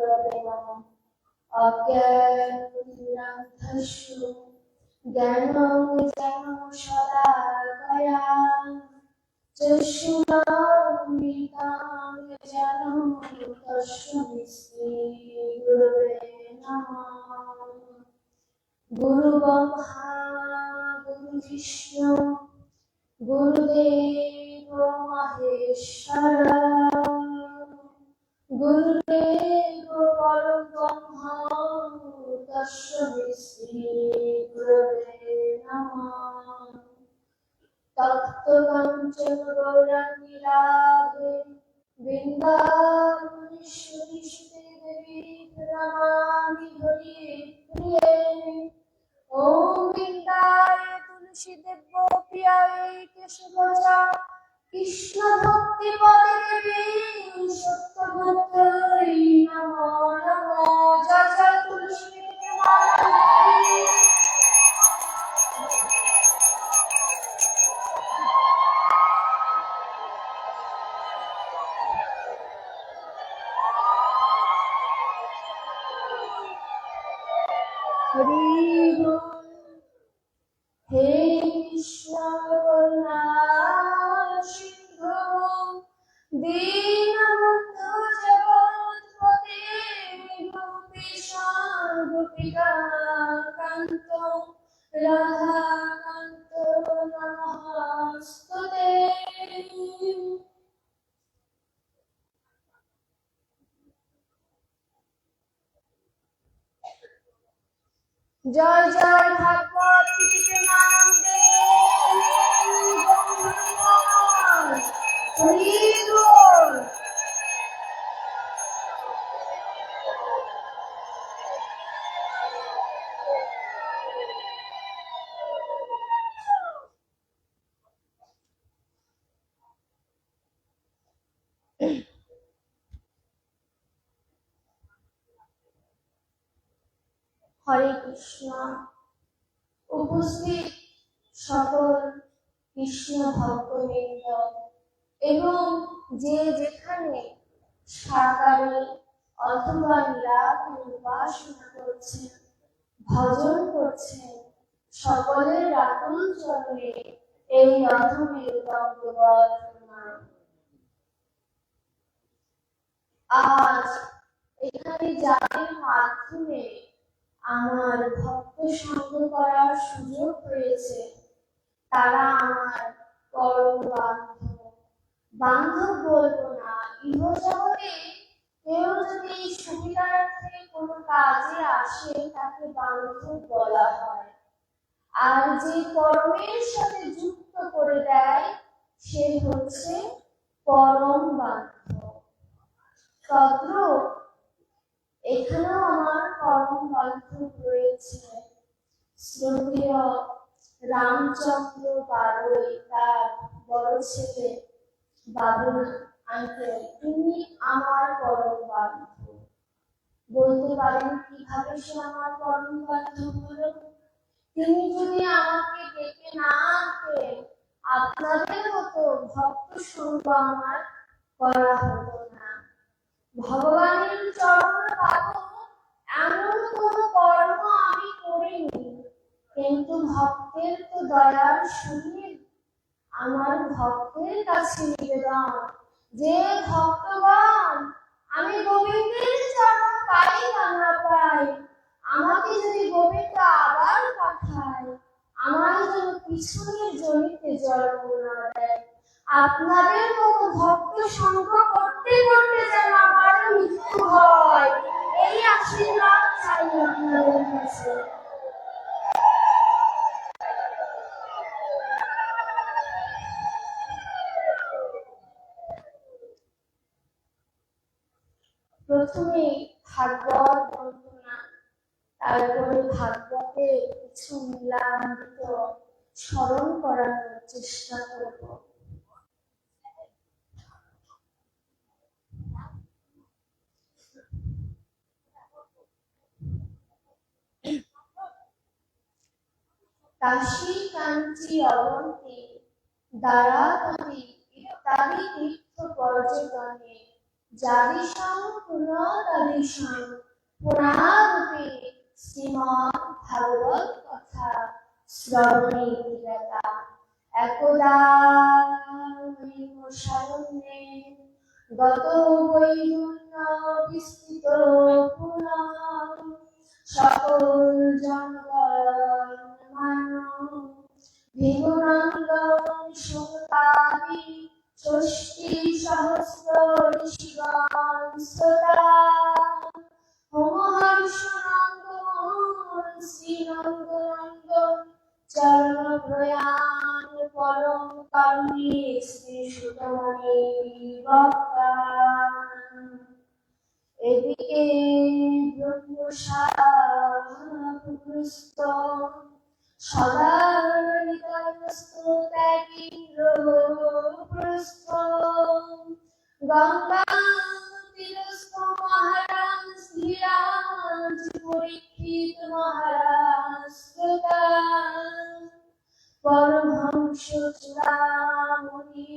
গুরবে নমঃ। অজ্ঞানতিমিরান্ধস্যু জ্ঞানঞ্জনশলাকয়া চক্ষুরন্মিলিতাং येन तस्मै श्रीगुरवे नमः। गुरु ब्रह्मा गुरु विष्णु गुरुदेव महेश्वर गुरुदेव परब्रह्म तस्मै श्रीगुरवे नमः। तप्तकाञ्चन गौराङ्गी राधे वृन्दावनेश्वरी सुते देवी प्रणमामि हरिप्रिये। ॐ वृन्दाय तुलसी देव्यो प्रियायै केशवजा कृष्ण भक्ति पदे देवी सत्यवत्यै नमो नमो। जय जय तुलसी देवी माता। हे कृष्ण करुणा सिंधु दीनबन्धु जगत्पते गोपीश गोपिका कान्त राधाकान्त नमस्ते। जय जय भागवत प्रेमानंदे हरि बोल। হরে কৃষ্ণ। উপস্থিত সকল কৃষ্ণ ভক্তবৃন্দ এবং যে যেখানে সাকারে অথবা নিরাকারে উপাসনা করছেন, ভজন করছেন, সকলের আকুল চরণে এই অধমের দণ্ডবৎ প্রণাম। আজ এখানে যাদের মাধ্যমে আমার ভক্ত সঙ্গ করার সুযোগ হয়েছে তারা আমার পরম বান্ধব। বান্ধব বলবো না, ইহজগতে কেউ যদি এই সুবিধার্থে কোনো কাজে আসে তাকে বান্ধব বলা হয়, আর যে পরমের সাথে যুক্ত করে দেয় সে হচ্ছে পরম বান্ধব। তদ্রূপ এখানেও আমার পরম বান্ধব রয়েছে শ্রদ্ধেয় রামচন্দ্র বারোই, তার বড় ছেলে বাবুল আঙ্কেল, তিনি আমার পরম বান্ধব। বলতে পারেন কিভাবে সে আমার পরম বান্ধব হলো? তিনি যদি আমাকে ডেকে না আনতেন আপনাদের মতো ভক্ত সঙ্গ আমার করা হতো না। ভগবানের চরণ পাবো এমন কোন কর্ম আমি করিনি, কিন্তু ভক্তের তো দয়ার শরীর। আমার ভক্তের কাছে নিবেদন যে ভক্তগণ আমি গোবিন্দের চরণ পাই বা না পাই, আমাকে যদি গোবিন্দ আবার পাঠায় আমার যেন পিছনের জনিতে জন্ম না দেয়। আপনাদের মতো ভক্ত সঙ্গ করতে করতে যেন আমার মৃত্যু হয়, এই আশীর্বাদ চাই আপনাদের কাছে। প্রথমে ভাগবত বন্দনা, তারপরে ভাগবতের কিছু লীলামৃত স্মরণ করানোর চেষ্টা করব। কাশী কাঞ্চি অবন্তী দ্বারাকালী ইত্যাদি তীর্থ পর্যটনে যাদিশং পুনরাদিশং পুনরাবৃত্তি শ্রীমদ্ ভাগবত কথা শ্রবণে বিরতা একদা শরণ্যে গত বৈগুণ্য বিস্তৃত পুনঃ সকল জনগণ মানব ভিগুনন্দন সুতাদি ষষ্ঠী সহস্র ঋষিগণ শ্রোতা হোমহর্ষনন্দন শ্রীনন্দনন্দন চরণ প্রয়াণ পরম কারুণিক শ্রী সুতমণি বক্তা এদিকে ব্রহ্মশাপুরস্থ সদা প্রস্থ গঙ্গা তিরস্ক মহারাজ ধীরাজ পরীক্ষিত মহারাজ শ্রোতা পরমহংস চূড়ামণি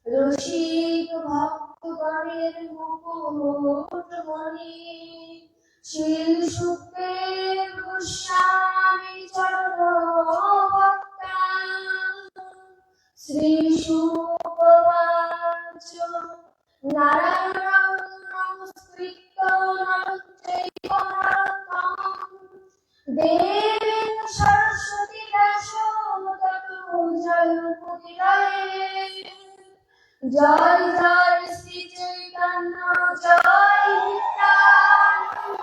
রসিক ভক্তগণের মুকুটমণি শিল সুখদেব গোস্বামী চরণ বক্তা শ্রী শুকবাচ নারায়ণ নমস্কৃত্য নরং চৈব নরোত্তমং দেবীং সরস্বতী ব্যাসং ততো জয়মুদিরয়ে জয় জয় শ্রী চৈতন্য জয় নিত্যানন্দ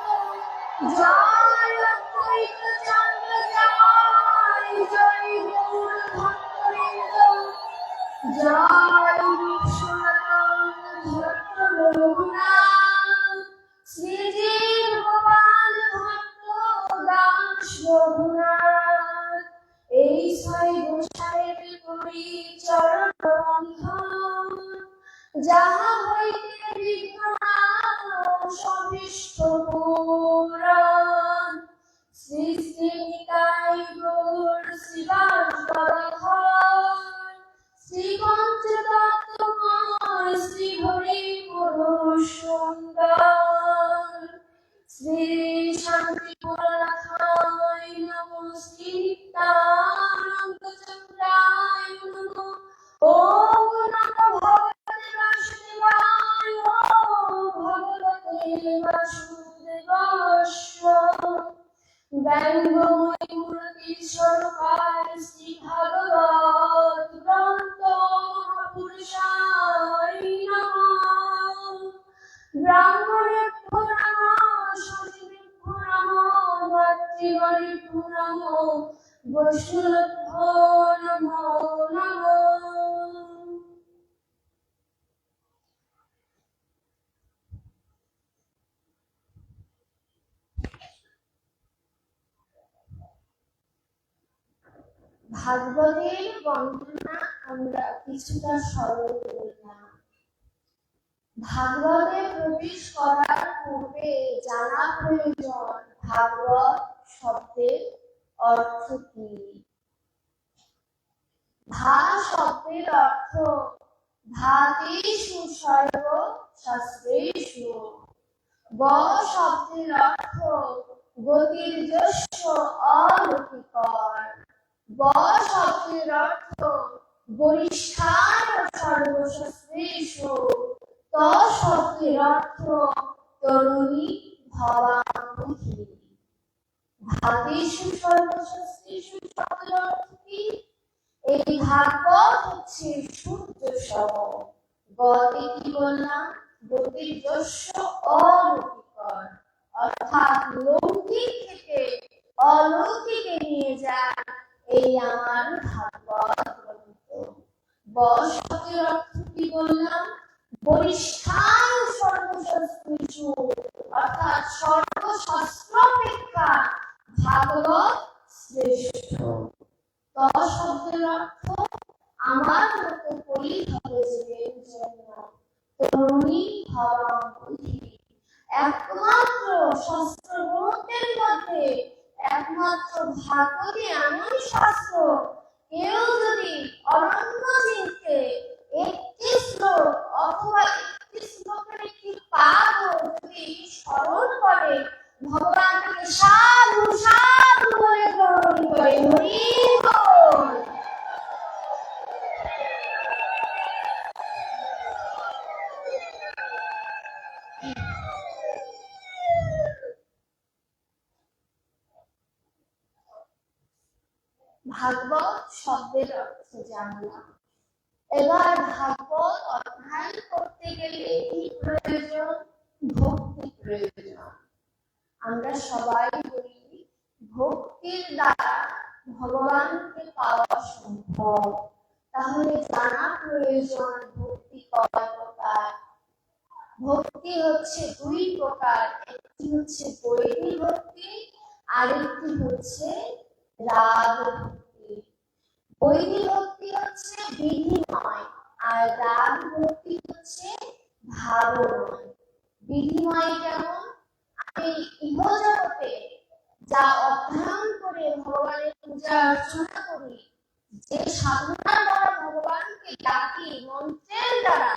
জয় অদ্বৈত চন্দ্র জয় জয় গৌর ভক্তবৃন্দ জয় বিশ্বনাথ ভক্ত রঘুনাথ শ্রীজীব গোপাল ভক্ত দাস রঘুনাথ এই ছয় গোসাইয়ের করি চরণ বন্ধন যাহা হইতে বিঘ্ননাশ সবিষ্ট পুরাণ শ্রী শ্রী নিতাই গৌর শ্রীবাস গদাধর শ্রী পঞ্চতত্ত্বময় শ্রী হরি পুরুষ সুন্দর শ্রী শান্তি পুরনাথায় নমঃ শ্রী নিত্যানন্দ চন্দ্রায় নমঃ ওম নমো ভগবতে বাসুদেবায় ভগবতে বাসুদেবাস্য ব্যঙ্গময় মূর্তি স্বরূপায় শ্রী ভাগবত গ্রন্থ পুরুষায় নমঃ ব্রাহ্মণেভ্যো নমঃ সচিবেভ্যো নমঃ ভাতৃগণেভ্যো নমঃ বৈষ্ণবেভ্যো নমো নমঃ। ভাগবতের বর্ণনা আমরা কিছুটা সরল করলাম। ভাগবতে প্রবেশ করার পূর্বে জানা প্রয়োজন ভাগবত শব্দের অর্থ কি। ভা শব্দের অর্থ ভাতেষু সর্ব শাস্ত্রেষু। ব শব্দের অর্থ গতির যস্য অলৌকিকর। ব শব্দের অর্থ বরিষ্ঠান সর্বশাস্ত্রেষু। ত শব্দের অর্থ তরুণী ভবামুখী। ভাতেষু সর্বশাস্ত্রেষু শব্দের অর্থ কি? এই ভাগবত হচ্ছে সূর্য সহ। গতে কি বললাম? গতির যস্য অলৌকিকর, অর্থাৎ লৌকিক থেকে অলৌকিকে নিয়ে যায় এই আমার ভাগবত গ্রন্থ। ব শব্দের অর্থ কি বললাম? বরিষ্ঠান সর্বশাস্ত্রেষু, অর্থাৎ সর্বশাস্ত্র অপেক্ষা ভাগবত শ্রেষ্ঠ। ত শব্দের অর্থ আমার মতো পরিধর জীবের জন্য তরুণী ভবামুখী। একমাত্র শাস্ত্র গ্রন্থের মধ্যে একমাত্র ভাগবতী এমন শাস্ত্র, কেউ যদি অরণ্য চিনতে একটি শ্লোক অথবা একটি শ্লোকের স্মরণ করে ভগবানকে সাধু সাধু বলে গ্রহণ করে। হরি বল। ভাগবত শব্দের অর্থ জানলাম। এবার ভাগবত অধ্যয়ন করতে গেলে কি প্রয়োজন? ভক্তি প্রয়োজন। আমরা সবাই বলি ভক্তির দ্বারা ভগবানকে পাওয়া সম্ভব। তাহলে জানা প্রয়োজন ভক্তি কয় প্রকার। ভক্তি হচ্ছে দুই প্রকার, একটি হচ্ছে বৈদিক ভক্তি, আরেকটি হচ্ছে রাগ ভক্তি। বৈদিক ভক্তি হচ্ছে বিধিময়, আর রাগ ভক্তি হচ্ছে ভাবময়। বিধিময় যেমন আমি ইহজগতে যা অধ্যয়ন করে ভগবানের পূজা অর্চনা করি, যে সাধনার দ্বারা ভগবানকে ডাকি মন্ত্রের দ্বারা,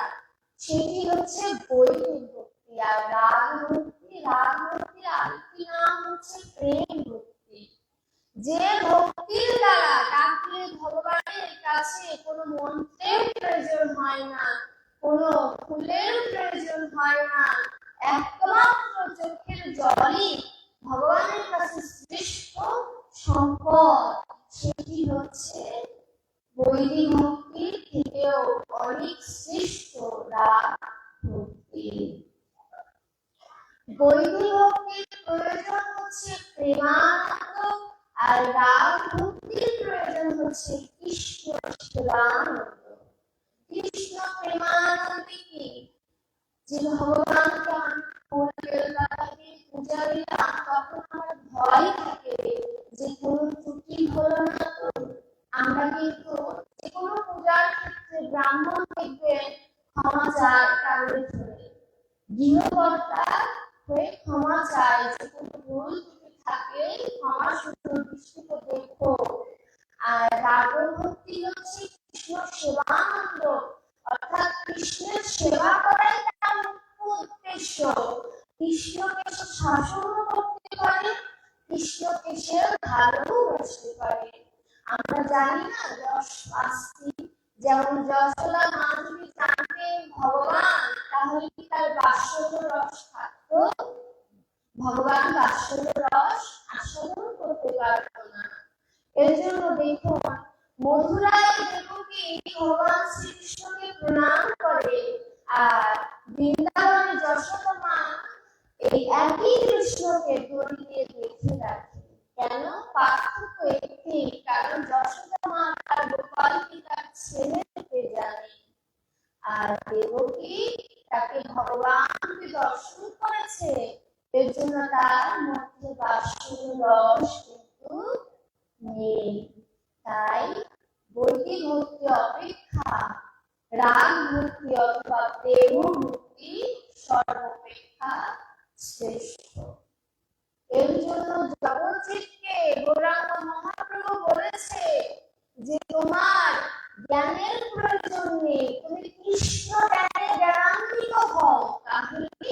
সেটি হচ্ছে বৈদিক ভক্তি। আর রাগ ভক্তির আরেকটি নাম হচ্ছে প্রেম ভক্তি। যে ভক্তির দ্বারা ডাকলে ভগবানের কাছে কোনো মন্ত্রের প্রয়োজন হয় না, কোনো ফুলের প্রয়োজন হয় না, একমাত্র চোখের জলই ভগবানের কাছে শ্রেষ্ঠ সম্পদ। সেটি হচ্ছে বৈদিক ভক্তির থেকেও অনেক শ্রেষ্ঠ রাগ ভক্তি। বৈদিক ভক্তির প্রয়োজন হচ্ছে প্রেমানন্দ, আর রাগ ভক্তির প্রয়োজন হচ্ছে কৃষ্ণ সেবানন্দ। কৃষ্ণ প্রেমানন্দে কি? যে ভগবানকে আমি ফুল বেলপাতা দিয়ে পূজা দিলাম, তখন আমার ভয় থাকে যে কোনো ত্রুটি হলো না তো। আমরা কিন্তু যে কোনো পূজার ক্ষেত্রে ব্রাহ্মণ দেখবেন ক্ষমা চায় কারণে ধরে, গৃহকর্তা হয়ে ক্ষমা চায় যে কোনো ভুল ত্রুটি থাকে ক্ষমা সুন্দর দৃষ্টিতে দেখো। আর রাগ ভক্তি হচ্ছে কৃষ্ণ সেবানন্দ, অর্থাৎ কৃষ্ণের সেবা করাই তার মুখ্য উদ্দেশ্য। কৃষ্ণকে সে শাসন করতে পারে, কৃষ্ণকে সে ভালোবাসতে পারে। আমরা জানি না যশ শাস্তি, যেমন যশোদা মা যদি জানতেন ভগবান, তাহলে কি তার বাৎসল্য রস থাকতো? ভগবান বাৎসল্য রস আস্বাদন করতে পারত না। এর জন্য দেখুন মথুরায় দেবকী ভগবান শ্রীকৃষ্ণকে প্রণাম করে, আর বৃন্দাবনে যশোদা মা এই একই কৃষ্ণকে দড়ি দিয়ে বেঁধে রাখে। কেন? পার্থক্য একটি, কারণ যশোদা মা তার গোপালকে তার ছেলে রূপে জানে, আর দেবকী তাকে ভগবানকে দর্শন করেছে, এর জন্য তার মধ্যে বাৎসল্য রস কিন্তু নেই। তাই বৈদিক ভক্তি অপেক্ষা রাগ ভক্তি অথবা প্রেম ভক্তি সর্বাপেক্ষা শ্রেষ্ঠ। এর জন্য জগৎজিৎকে গৌরাঙ্গ মহাপ্রভু বলেছে যে তোমার জ্ঞানের প্রয়োজন নেই, তুমি কৃষ্ণ জ্ঞানে জ্ঞানান্বিত হও, তাহলে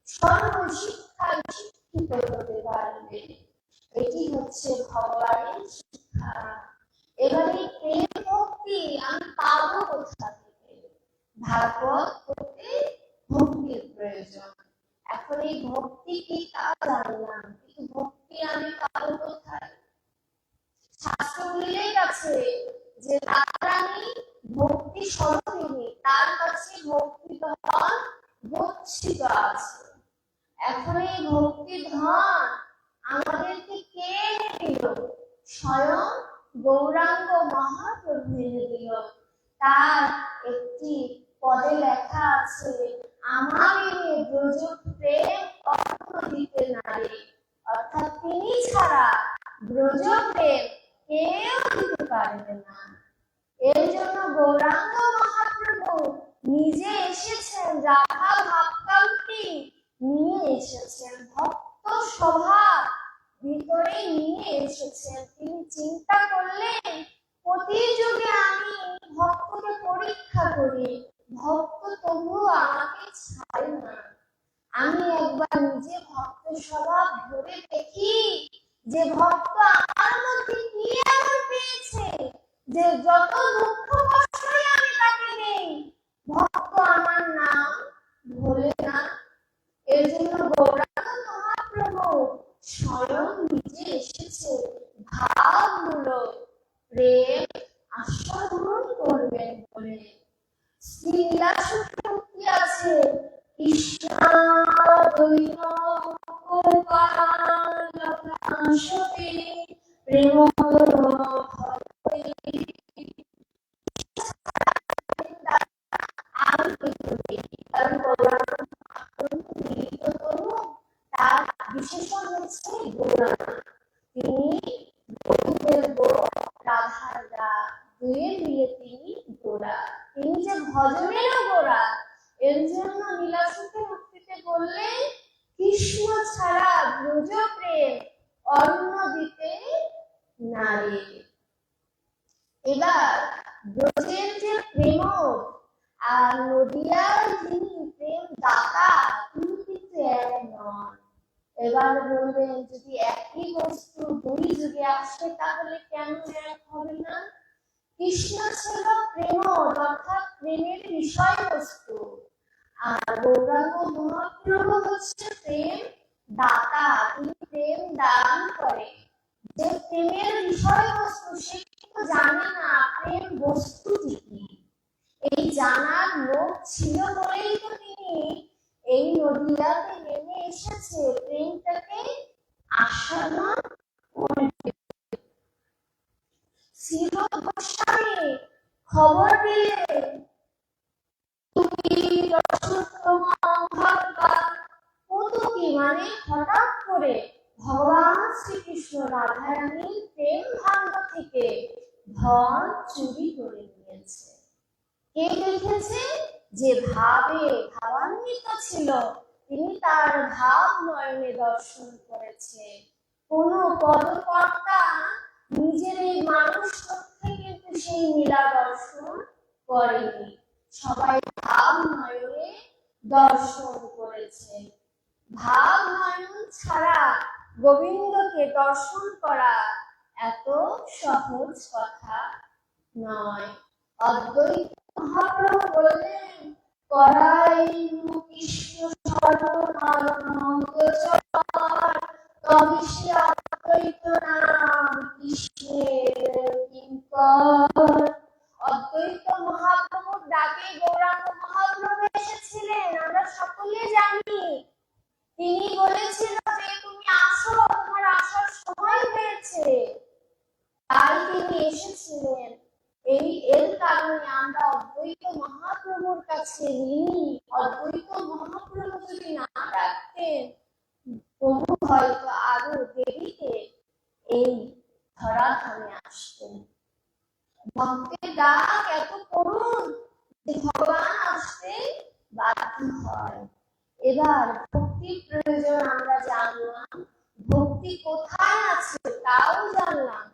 সর্বশিক্ষায় শিক্ষিত হতে পারবে। এটি হচ্ছে ভগবানের শিক্ষা। এবারে প্রেম ভক্তি আমি পাবো কোথা থেকে? ভাগবত পড়তে ভক্তির প্রয়োজন। এখন এই ভক্তি কি তা জানলাম, কিন্তু ভক্তি আমি পাবো কোথায়? শাস্ত্র উল্লেখ আছে যে রানী ভক্তি স্বরূপিণী, তার কাছে ভক্তি ধন গচ্ছিত আছে। এখন এই ভক্তি ধন আমাদেরকে কে এনে দিল? স্বয়ং গৌরাঙ্গ মহাপ্রভু এনে দিল। তার একটি পদে লেখা আছে, আমাকে ব্রজ প্রেম কখনো দিতে নারে, অর্থাৎ তিনি ছাড়া ব্রজ প্রেম কেউ দিতে পারবে না। এর জন্য গৌরাঙ্গ মহাপ্রভু নিজে এসেছেন, রাধা ভাবকান্তি নিয়ে এসেছেন, ভক্ত স্বভাব ভিতরে নিয়ে এসেছেন। তিনি চিন্তা করলেন প্রতি যুগে আমি ভক্তকে পরীক্ষা করি, ভক্ত তবুও আমাকে ছাড়ে না, আমি একবার নিজে ভক্ত স্বভাব ধরে দেখি যে ভক্ত আমার মধ্যে কি এমন পেয়েছে যে যত দুঃখ কষ্টই আমি তাকে নেই, ভক্ত আমার নাম ভোলে না। এর জন্য গৌরাঙ্গ মহাপ্রভু স্বয়ং নিজে এসেছে ভাবমূলক প্রেম আস্বাদন করবেন বলে। শ্রীলাসুকে মুক্তি আছে কৃষ্ণাদৈন কোপালকাশতে প্রেমতর ভক্তি তার বিশেষণ হচ্ছে গৌরাঙ্গ। তিনি গোবিন্দের গো, রাধার রা, দুয়ের মিলে তিনি গোরা। তিনি যে ভজনেরও গোরা। এর জন্য লীলাসুখে মুক্তিতে বললেন কৃষ্ণ ছাড়া ব্রজ প্রেম অন্য দিতে নারে। এবার ব্রজের যে প্রেম আর নদিয়ার যিনি প্রেম দাতা তিনি কিন্তু এক নন। এবার বলবেন যদি একই বস্তু দুই যুগে আসে তাহলে কেন এক হবে না? কৃষ্ণ ছিল প্রেম অর্থাৎ প্রেমের বিষয়বস্তু, আর গৌরাঙ্গ মহাপ্রভু হচ্ছে প্রেম দাতা, তিনি প্রেম দান করে। যে প্রেমের বিষয়বস্তু সে কিন্তু জানে না প্রেম বস্তুটি কি। এই জানার লোক ছিল বলেই তো তিনি এই নদিয়াতে নেমে এসেছে প্রেমটাকে আস্বাদন করতে। শিল গোস্বামী খবর দিলেন তুমি কৌতুকী মানে হঠাৎ করে ভগবান শ্রীকৃষ্ণ রাধারানীর প্রেম ভাণ্ড থেকে ধন চুরি করে নিয়েছে। কে দেখেছে? যে ভাবে ভাবান্বিত ছিল তিনি তার ভাব নয়নে দর্শন করেছে। কোন পদকর্তা নিজের এই মানুষ পক্ষে কিন্তু সেই লীলা দর্শন করেনি, সবাই ভাব নয়নে দর্শন করেছে। ভাব নয়ন ছাড়া গোবিন্দকে দর্শন করা এত সহজ কথা নয়। অদ্বৈত মহাপ্রভু বললেন করাই কৃষ্ণ অদ্বৈত নাম কৃষ্ণের কিঙ্কর। অদ্বৈত মহাপ্রভুর ডাকে গৌরাঙ্গ মহাপ্রভু এসেছিলেন, আমরা সকলে জানি। তিনি বলেছিল যে তুমি আসো, তোমার আসার সময় হয়েছে, তাই তিনি এসেছিলেন। এর কারণে আমরা অদ্বৈত মহাপ্রভুর কাছে ঋণী। অদ্বৈত মহাপ্রভু যদি না ডাকতেন প্রভু হয়তো আরো দেরিতে এই ধরাধামে আসতেন। ভক্তের ডাক এত করুণ যে ভগবান আসতে বাধ্য হয়। এবার ভক্তির প্রয়োজন আমরা জানলাম, ভক্তি কোথায় আছে তাও জানলাম।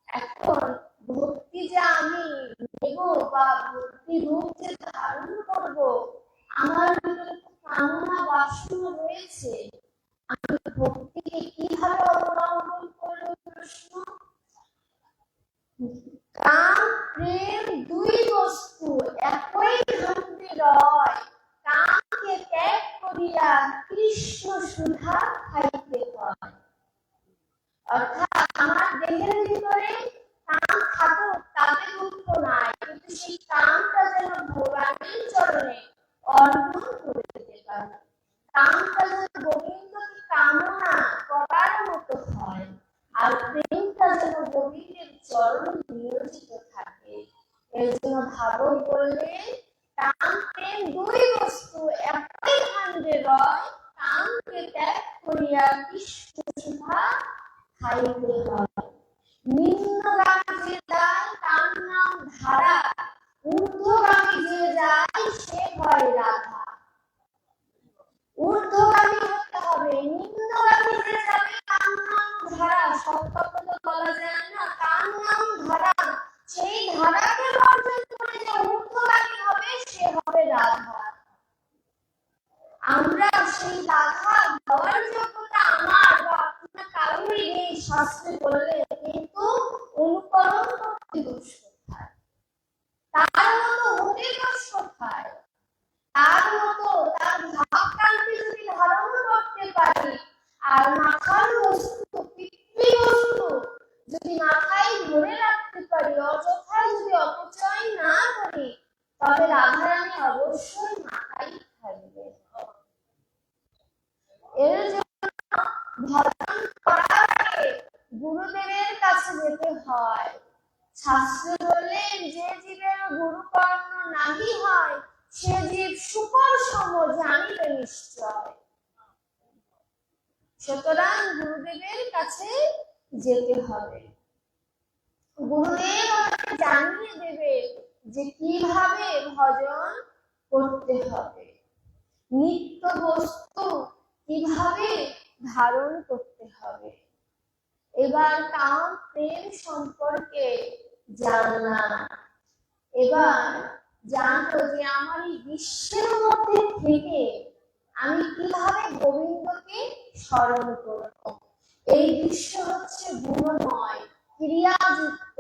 এখন ভক্তি যে আমি নেব বা ভক্তি রূপ যে ধারণ করব, আমার ভিতরে কামনা বাসনা রয়েছে, আমি ভক্তিকে কিভাবে অবলম্বন করব? প্রশ্ন। কাম প্রেম দুই বস্তু একই ভাণ্ডে রয়, কামকে ত্যাগ করিয়া কৃষ্ণ সুধা খাইতে হয়। অর্থাৎ আমার দেহের ভিতরে কাম থাকুক তাতে দুঃখ নাই, কিন্তু সেই কামটা যেন ভগবানের চরণে অর্পণ করে দিতে পারে। কামটা যেন গোবিন্দকে কামনা করার মতো হয়, আর প্রেমটা যেন গোবিন্দের চরণে নিয়োজিত থাকে। এর জন্য ভাগবত বললেন কাম প্রেম দুই বস্তু একই ভাণ্ডে রয়, কামকে ত্যাগ করিয়া কৃষ্ণ সুধা খাইতে হয়। নিম্নগামী যে যায় তার নাম ধারা, ঊর্ধ্বগামী যে যায় সে হয় রাধা। ঊর্ধ্বগামী হতে হবে, নিম্নগামী যে যাবে তার নাম ধারা। সব কথা তো বলা যায় না, তার নাম ধারা। সেই ধারাকে বর্জন করে যে ঊর্ধ্বগামী হবে সে হবে রাধা। আমরা সেই শাস্ত্রে বললে কিন্তু অনুকরণ করতে দোষ কোথায়? তার মতো হতে দোষ কোথায়? তার মতো তার ভাবকান্তি যদি ধারণ করতে পারি আর মাথার বস্তু পিতৃ বস্তু যদি মাথায় ধরে রাখতে পারি, অযথায় যদি অপচয় না করি, তবে রাধারানী অবশ্যই মাথায় থাকবে। এর জন্য ভজন করার আগে গুরুদেবের কাছে যেতে হয়। শাস্ত্রে বললেন যে জীবের গুরুকর্ণ নাহি হয় সে জীব শুকর সম জানিবে নিশ্চয়। সুতরাং গুরুদেবের কাছে যেতে হবে। গুরুদেব আমাকে জানিয়ে দেবে যে কিভাবে ভজন করতে হবে, নিত্য বস্তু কিভাবে ধারণ করতে হবে। এবার কাম প্রেম সম্পর্কে জানলাম। এবার জানতো যে আমার এই বিশ্বের মধ্যে থেকে আমি কিভাবে গোবিন্দকে স্মরণ করব। এই বিশ্ব হচ্ছে গুণময়, ক্রিয়াযুক্ত,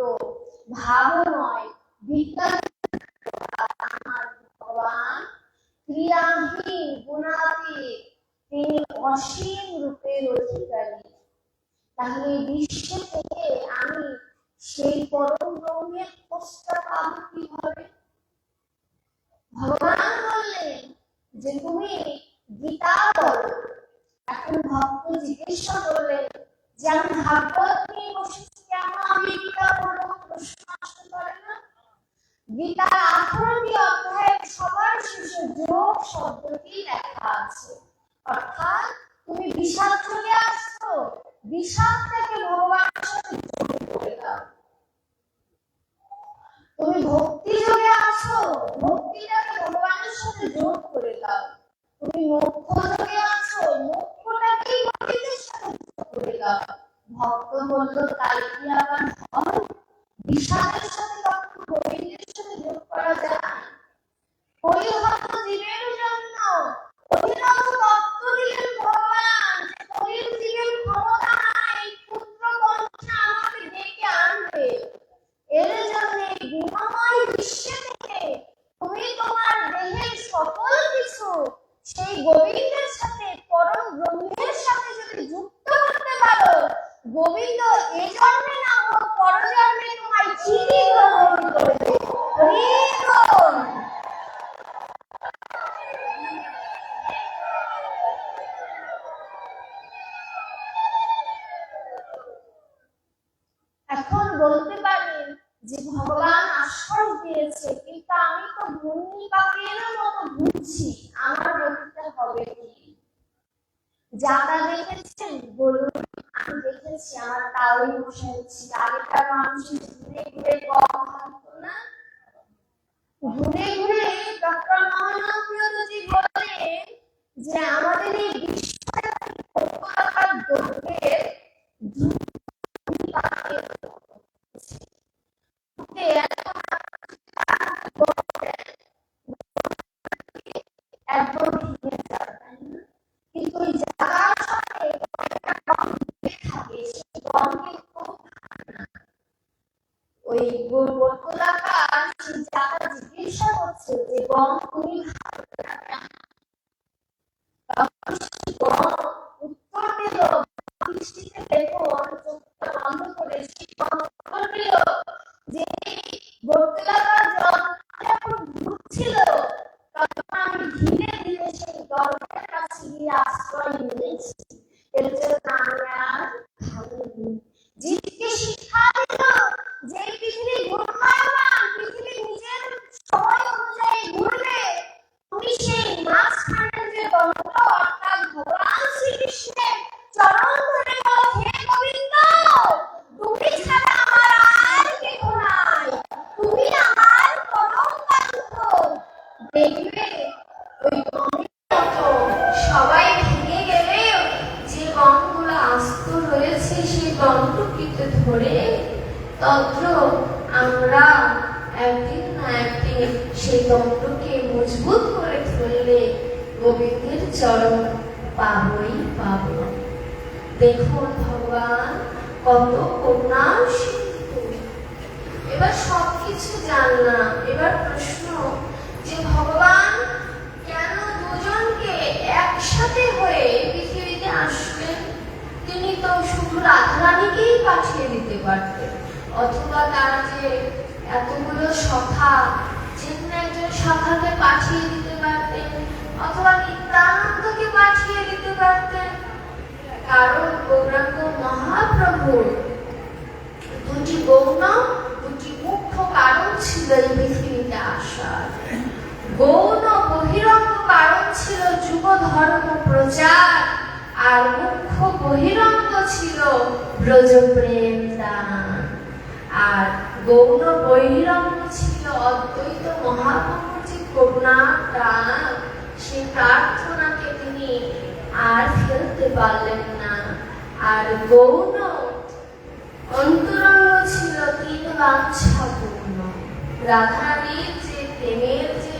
ভাবময়, বিজ্ঞানযুক্ত। আমার ভগবান ক্রিয়াহীন, গুণাতীত, তিনি অসীম রূপের অধিকারী। তাহলে বিশ্ব থেকে আমি সেই পরম ব্রহ্মের খোঁজটা পাবো কিভাবে? ভগবান বললেন যে তুমি গীতা বলো। এখন ভক্ত জিজ্ঞাসা করলেন যে আমি ভাগবত নিয়ে বসেছি, কেন আমি গীতা পড়বো? প্রশ্ন আসতে পারে না? গীতার 18টি অধ্যায়ের সবার শেষে যোগ শব্দটি লেখা আছে। অর্থাৎ তুমি বিষাদ চলে আসছো, বিষাদটাকে ভগবানের সাথে যোগ করে দাও। তুমি ভক্তি যোগে আছো, ভক্তিটাকে ভগবানের সাথে যোগ করে দাও। তুমি মোক্ষ যোগে আছো, মোক্ষটাকে গোবিন্দের সাথে যোগ করে দাও। ভক্ত বলল তাই কি আবার হয়? বিষাদের সাথে তখন গোবিন্দের সাথে যোগ করা যায়? পরিহত জীবের জন্য অভিনব তত্ত্ব দিলেন ভগবান যে কলির জীবের ক্ষমতা নাই পুত্র কন্যা আমাকে ডেকে আনবে। এর জন্য গুণময় বিশ্ব থেকে তুমি তোমার দেহের সকল কিছু সেই গোবিন্দের সাথে, পরম ব্রহ্মের সাথে যদি যুক্ত করতে পারো, গোবিন্দ এই জন্মে না হোক পরজন্মে তোমায় চিনি গ্রহণ করবে। এখন বলতে পারেন যে ভগবান আশ্বাস দিয়েছে, কিন্তু আমি তো ঘূর্ণি পাখির মতো ঘুরছি, আমার গতিটা হবে কি? যাতা দেখেছেন বলুন? আমি দেখেছি, আমার তাওই মশাই হচ্ছে আগেকার মানুষ ঘুরে ঘুরে গম ভাবতো না, ঘুরে ঘুরে ডক্টর মহানন্দজি বলেন যে আমাদের এই বিশ্বের দৈর্ঘ্যের একদম কিন্তু ওই জায়গার সাথে একটা গম থাকে, সেই গম কিন্তু ওই গোলাকার সেই জায়গা জিজ্ঞাসা করছে যে গম তুমি উত্তর দিল, দৃষ্টিতে দেখুন চোখটা বন্ধ করে সেই গম উত্তর দিল যে গোলাকার জল যখন ঘুরছিল তখন আমি ধীরে ধীরে সেই গর্ভের কাছে গিয়ে আশ্রয় নিয়েছি। এর জন্য আমি আর ভাবিনি। জীবকে শিক্ষা দিল যে পৃথিবী ঘূর্ণায়মান, পৃথিবী নিজের সময় অনুযায়ী ঘুরবে। তুমি সেই মাঝখানের যে দণ্ড অর্থাৎ ভগবান শ্রীকৃষ্ণের চরণ ধরে বলো, হে গোবিন্দ তুমি ছাড়া আমার আর কেহ নাই, তুমি আমার পরম বান্ধব। দেখবে ওই গমের মতো সবাই ভেঙে গেলেও যে গমগুলো আস্ত রয়েছে সেই গমটুকিতে ধরে তত্র আমরা একদিন না একদিন সেই গমটুকে মজবুত করে ধরলে গোবিন্দের চরণ পাবই পাব। দেখুন ভগবান কত করুণার সিন্ধু। এবার সবকিছু জানলাম, এবার প্রশ্ন যে ভগবান কেন দুজনকে একসাথে হয়ে পৃথিবীতে আসলেন? তিনি তো শুধু রাধারানীকেই পাঠিয়ে দিতে পারতেন, অথবা তারা যে এতগুলো সখা, যে কোনো একজন সখাকে পাঠিয়ে দিতে পারতেন, অথবা নিত্যানন্দকে পাঠিয়ে দিতে পারতেন। কারণ গৌরাঙ্গ মহাপ্রভুর দুটি গৌণ, দুটি মুখ্য কারণ ছিল এই পৃথিবীতে আসার। গৌণ বহিরঙ্গ কারণ ছিল যুব ধর্ম প্রচার, আর মুখ্য বহিরঙ্গ ছিল ব্রজ প্রেম দান। আর গৌণ বহিরঙ্গ ছিল অদ্বৈত মহাপ্রভুর যে করুণার দান, সেই প্রার্থনাকে তিনি আর ফেলতে পারলেন না। আর গৌণ অন্তরঙ্গ ছিল তিন বাঞ্ছাপূর্ণ। রাধারানীর যে প্রেমের যে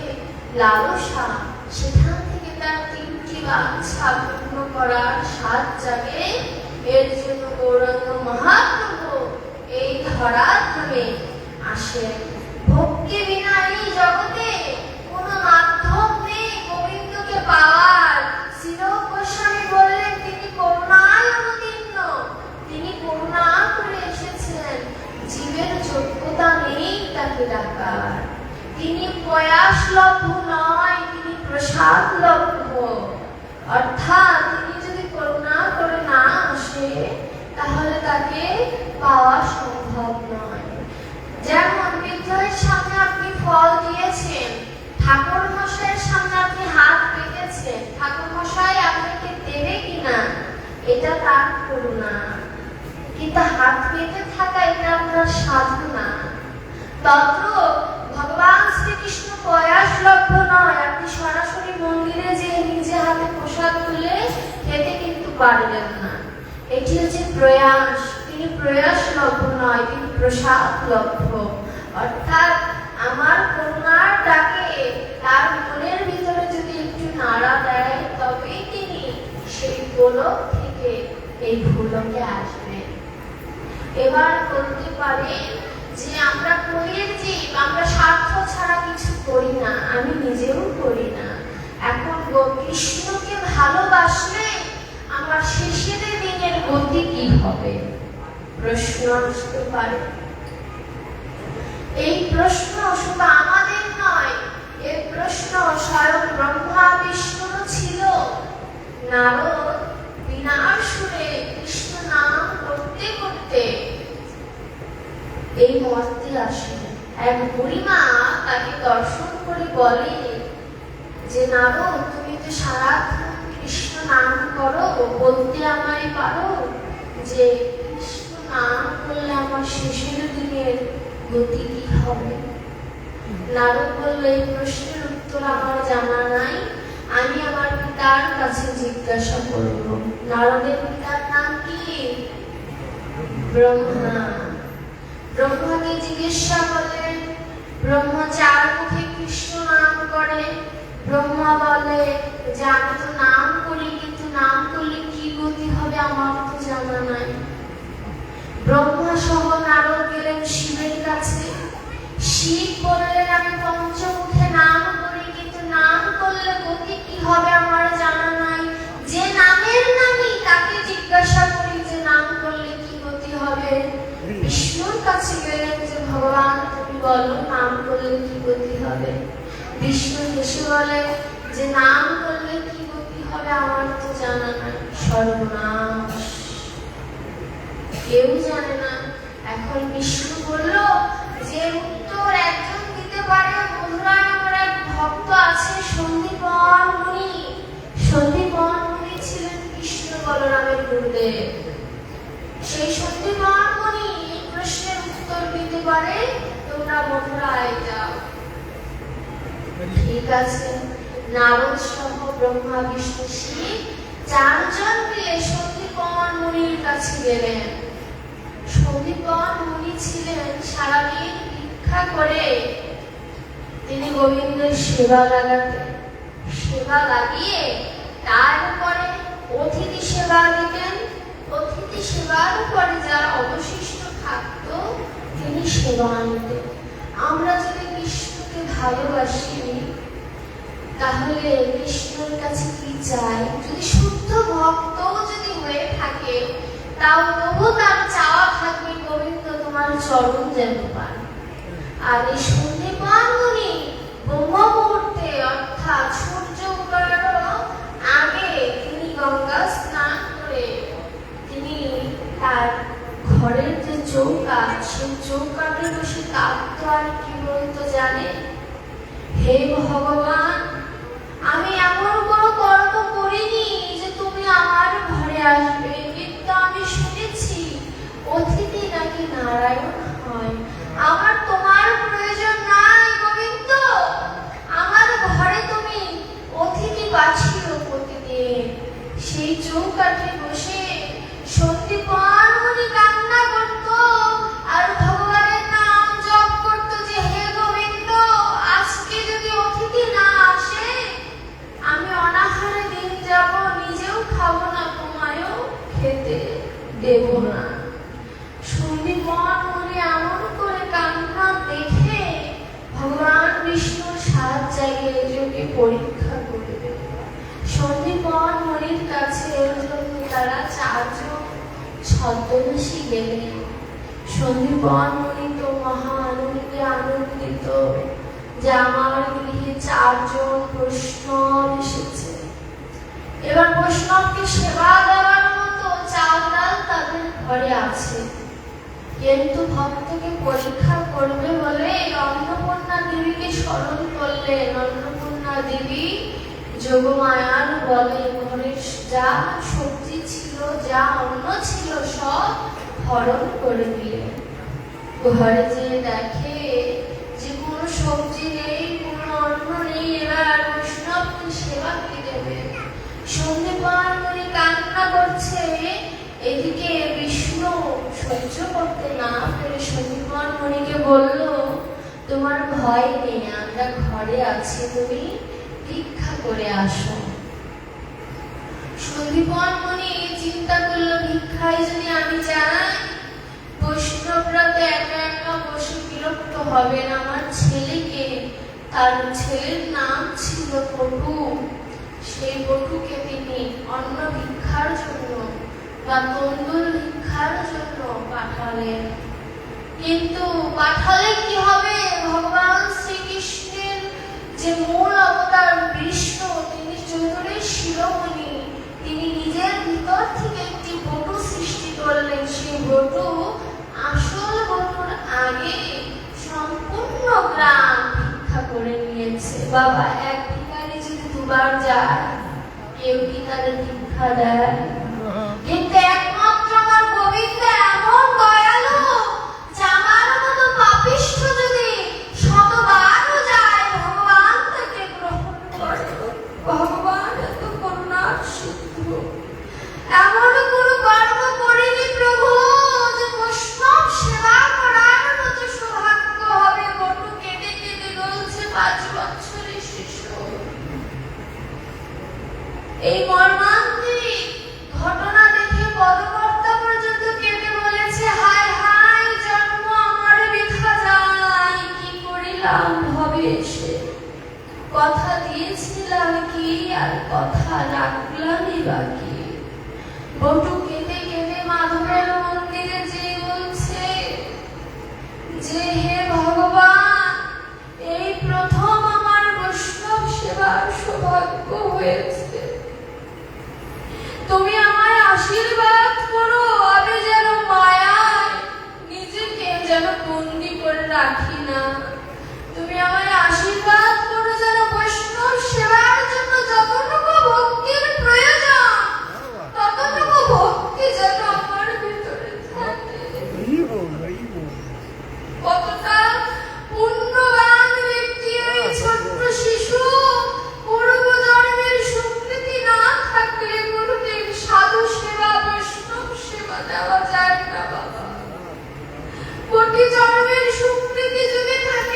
লালসা, সেখান থেকে তার তিনটি বাঞ্ছা পূর্ণ করার সাত জাগে। এর জন্য গৌরাঙ্গ মহাপ্রভু এই ধরাধামে আসেন। ভক্তি বিনা এই জগতে কোনো মাধ্যম নেই গোবিন্দকে পাওয়ার। শ্রীল গোস্বামী বললেন তিনি করুণায় অবতীর্ণ, তিনি করুণা করে এসেছেন, জীবের যোগ্যতা নেই তাকে ডাকার। তিনি প্রয়াসলব্ধ নয়, তিনি প্রসাদলব্ধ। অর্থাৎ তিনি যদি করুণা করে না আসে, তাহলে তাকে পাওয়া সম্ভব নয়। যেমন বিদ্যালয়ের সামনে আপনি ফল দিয়েছেন, ঠাকুর মশাইয়ের সামনে আপনি হাত পেতেছেন, ঠাকুর মশাই আপনাকে দেবে কিনা এটা তার করুণা, কিন্তু হাত পেতে থাকা এটা আপনার সাধনা। তত ভগবান শ্রীকৃষ্ণ প্রয়াসলব্ধ নয়। আপনি সরাসরি মন্দিরে যে নিজে হাতে প্রসাদ তুলে খেতে কিন্তু পারবেন না, এটি হচ্ছে প্রয়াস। তিনি প্রয়াসলব্ধ নয়, তিনি প্রসাদলব্ধ। অর্থাৎ আমার করুণার ডাকে তার মনের ভিতরে যদি একটু নাড়া দেয়, তবেই তিনি সেই গোলক থেকে এই ভূলোকে আসবেন। এবার বলতে পারেন যে আমরা কলির জীব, আমরা স্বার্থ ছাড়া কিছু করি না, আমি নিজেও করি না। এখন কৃষ্ণকে ভালোবাসলে আমার শেষের দিনের গতি কি হবে প্রশ্ন আসতে পারে। এই প্রশ্ন শুধু আমাদের নয়, এই প্রশ্ন স্বয়ং ব্রহ্মা বিষ্ণুর ছিল। নারদ বিনার সুরে কৃষ্ণ নাম করতে করতে এই মর্তে আসে। এক বুড়িমা তাকে দর্শন করে বলে যে নারদ, তুমি তো সারাক্ষণ কৃষ্ণ নাম করো, বলতে আমায় পারো যে কৃষ্ণ নাম করলে আমার শেষের দিনের গতি কি হবে? নারদ বলল, এই প্রশ্নের উত্তর আমার জানা নাই, আমি আমার পিতার কাছে জিজ্ঞাসা করব। নারদের পিতার নাম কি? ব্রহ্মা। ব্রহ্মাকে জিজ্ঞাসা করলেন। ব্রহ্মা চার মুখে কৃষ্ণ নাম করে। ব্রহ্মা বলে যে আমি তো নাম করি, কিন্তু নাম করলে কি গতি হবে আমার তো জানা নাই। ব্রহ্মা সহ নারদ গেলেন শিবের কাছে। শিব বললেন আমি পঞ্চমুখে নাম করি, কিন্তু নাম করলে গতি কি হবে আমার জানা নাই। যে নামের নামই তাকে জিজ্ঞাসা করি যে নাম করলে কি গতি হবে। বিষ্ণুর কাছে গেলেন যে ভগবান তুমি বলো নাম করলে কি গতি হবে। বিষ্ণু হেসে বলে যে নাম করলে কি গতি হবে আমার তো জানা নাই। সর্বনাশ, কেউ জানে না। এখন বিষ্ণু বলল যে উত্তর একজন দিতে পারে। মধুরায় আমার এক ভক্ত আছে সন্দীপন মুনি। সন্দীপন মুনি ছিলেন কৃষ্ণ বলরামের গুরুদেব। সেই সন্দীপন মুনি এই প্রশ্নের উত্তর দিতে পারে। তোমরা মধুরায় যাও। ঠিক আছে, নারদ সহ ব্রহ্মা বিষ্ণু শিব চারজন মিলে সন্দীপন মুনির কাছে গেলেন। সন্দীপন মুনি ছিলেন সারাদিন ভিক্ষা করে, তিনি গোবিন্দের সেবা লাগাতেন। সেবা লাগিয়ে তারপরে অতিথি সেবা দিতেন। অতিথি সেবার পরে যা অবশিষ্ট থাকতো তিনি সেবা নিতেন। আমরা যদি কৃষ্ণকে ভালোবাসি তাহলে কৃষ্ণের কাছে কি চাই? যদি শুদ্ধ ভক্ত যদি হয়ে থাকে তাও তবু তার চাওয়া থাকবে গোবিন্দ তোমার চরণ যেন পান। আর এই সন্ধিপান উনি ব্রহ্ম মুহূর্তে অর্থাৎ সূর্য উদয়ের আগে তিনি গঙ্গা স্নান করে তিনি তার ঘরের যে চৌকাঠ সেই চৌকাঠে বসে কাঁদতো আর কি বলতো জানে? হে ভগবান, আমি এমন কোনো কর্ম করিনি যে তুমি আমার ঘরে আসবে, কিন্তু আমি শুনেছি অতিথি নাকি নারায়ণ হয়। আমার তোমার প্রয়োজন নাই গোবিন্দ, আমার ঘরে তুমি অতিথি পাঠিও প্রতিদিন। সেই চৌকাঠে বসে সন্দীপন মুনি কান্না করত আর ভগবানের নাম জপ করত যে হে গোবিন্দ, আজকে যদি অতিথি না আসে আমি অনাহারে দিন যাব, নিজেও খাবো না, তোমায়ও খেতে দেব না। সন্দীপন মুনি এমন করে কান্না দেখে ভগবান বিষ্ণু 7 জায়গায় যোগে পরীক্ষা করবে। সন্দীপন মুনির কাছে তারা 4 জন ছদ্মবেশী গেলেন। সন্দীপন মুনি তো মহা আনন্দে আনন্দিত যে আমার গৃহে 4 জন বৈষ্ণব এসেছে। এবার বৈষ্ণবকে সেবা দেওয়ার মতো চাল ডাল তাদের ঘরে আছে, কিন্তু ভক্তকে পরীক্ষা করবে বলে অন্নপূর্ণা দেবীকে স্মরণ করলেন। অন্নপূর্ণা দেবী যোগমায়ার বলে ঘরের যা সবজি ছিল, যা অন্ন ছিল সব হরণ করে দিলেন। ঘরে যেয়ে দেখে যে কোনো সবজি নেই, কোনো অন্ন নেই, এবার বৈষ্ণবকে সেবা কি দেবে? সন্দীপন মুনি কান্না করছে, এদিকে বিষ্ণু সহ্য করতে না পেরে সন্দীপন মুনিকে বলল, তোমার ভয় নেই, আমরা ঘরে আছি, তুমি ভিক্ষা করে আসো। সন্দীপন মুনি চিন্তা করলো, ভিক্ষায় যদি আমি যাই বৈষ্ণবরা তো একা একা বসে বিরক্ত হবেন। আমার ছেলেকে, তার ছেলের নাম ছিল বটু, সেই বটুকে তিনি অন্ন ভিক্ষার জন্য বা তন্দুর ভিক্ষার জন্য পাঠালেন। কিন্তু পাঠালে কি হবে? ভগবান শ্রীকৃষ্ণের যে মূল অবতার বিষ্ণু, তিনি চতুরের শিরোমণি, তিনি নিজের ভিতর থেকে একটি বটু সৃষ্টি করলেন। সেই বটু আসল বটুর আগে সম্পূর্ণ গ্রাম ভিক্ষা করে নিয়েছে। বাবা, এক ভিখারি যদি 2 বার যায় কেউ কি তাদের ভিক্ষা দেয়? কিন্তু একমাত্র আমার গোবিন্দ এমন দয়ালু যে আমার মতো পাপিষ্ঠ যদি 100 বারও যায় ভগবান তাকে গ্রহণ করে। ভগবান এত করুণার সিন্ধু, এমন কোনো কর্ম করিনি প্রভু যে বৈষ্ণব সেবা করার মতো সৌভাগ্য হবে। বটু কেটে কেটে বলছে 5 বছরের শিশু। এই মর্মান্তিক ঘটনা দেখে পদকর্তা পর্যন্ত কেটে বলেছে, হায় হায়, জন্ম আমার বৃথা যায়, কি করিলাম ভবে এসে। কথা দিয়েছিলাম কি আর কথা রাখলামই বাকি। বটু কেঁদে কেঁদে মাধবের মন্দিরে যেয়ে বলছে যে হে ভগবান, এই প্রথম আমার বৈষ্ণব সেবার সৌভাগ্য হয়েছে, তুমি আমায় আশীর্বাদ করো, আমি যেন মায়ায় নিজেকে যেন বন্দি করে রাখি না। তুমি আমায় আশীর্বাদ করো যেন বৈষ্ণব সেবার জন্য যতটুকু ভক্তির প্রয়োজন ততটুকু ভক্তি যেন আমার ভিতরে থাকে। কতটা পুণ্যবান ব্যক্তি ওই ছোট্ট শিশু! পূর্বজন্মের সুকৃতি না থাকলে কোনোদিন সাধু সেবা বৈষ্ণব সেবা দেওয়া যায় না বাবা। কোটি জন্মের সুকৃতি যদি থাকে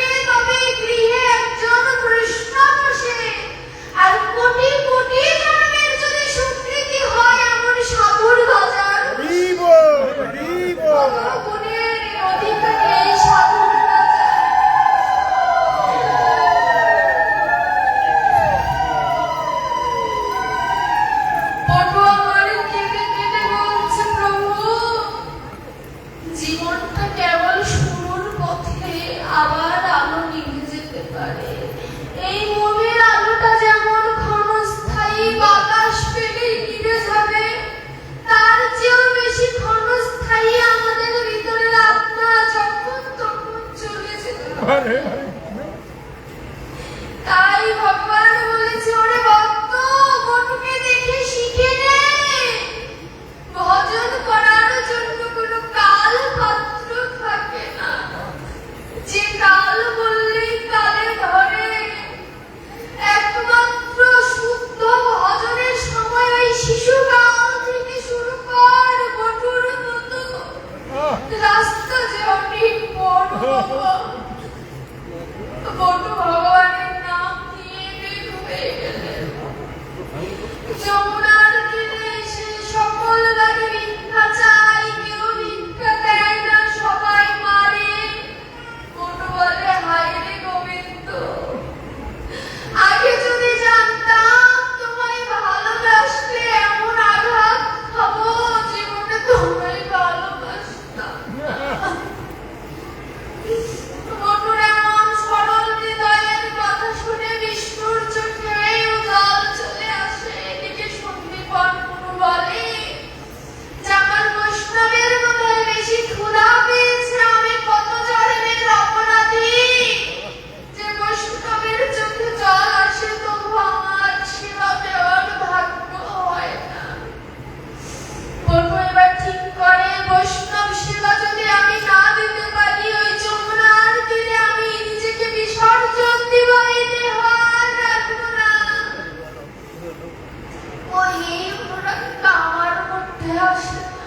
আসে না।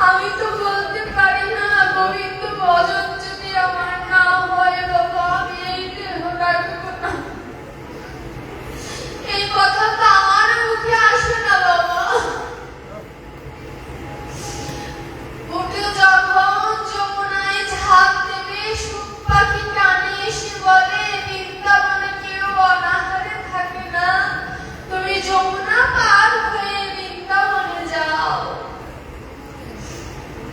আমি তো বলতে পারি না গোবিন্দ ভজন যদি আমার না হয় বাবা আমি এই দেহ রাখব না। এই কথা তো আমার মুখে আসে না বাবা। উঠে যখন যমুনায় ঝাঁপ দেবে সুখ পাখি টানে এসে বলে বৃন্দাবনে কেউ অনাহারে থাকে না, তুমি যমুনা পার হয়ে বৃন্দাবনে যাও।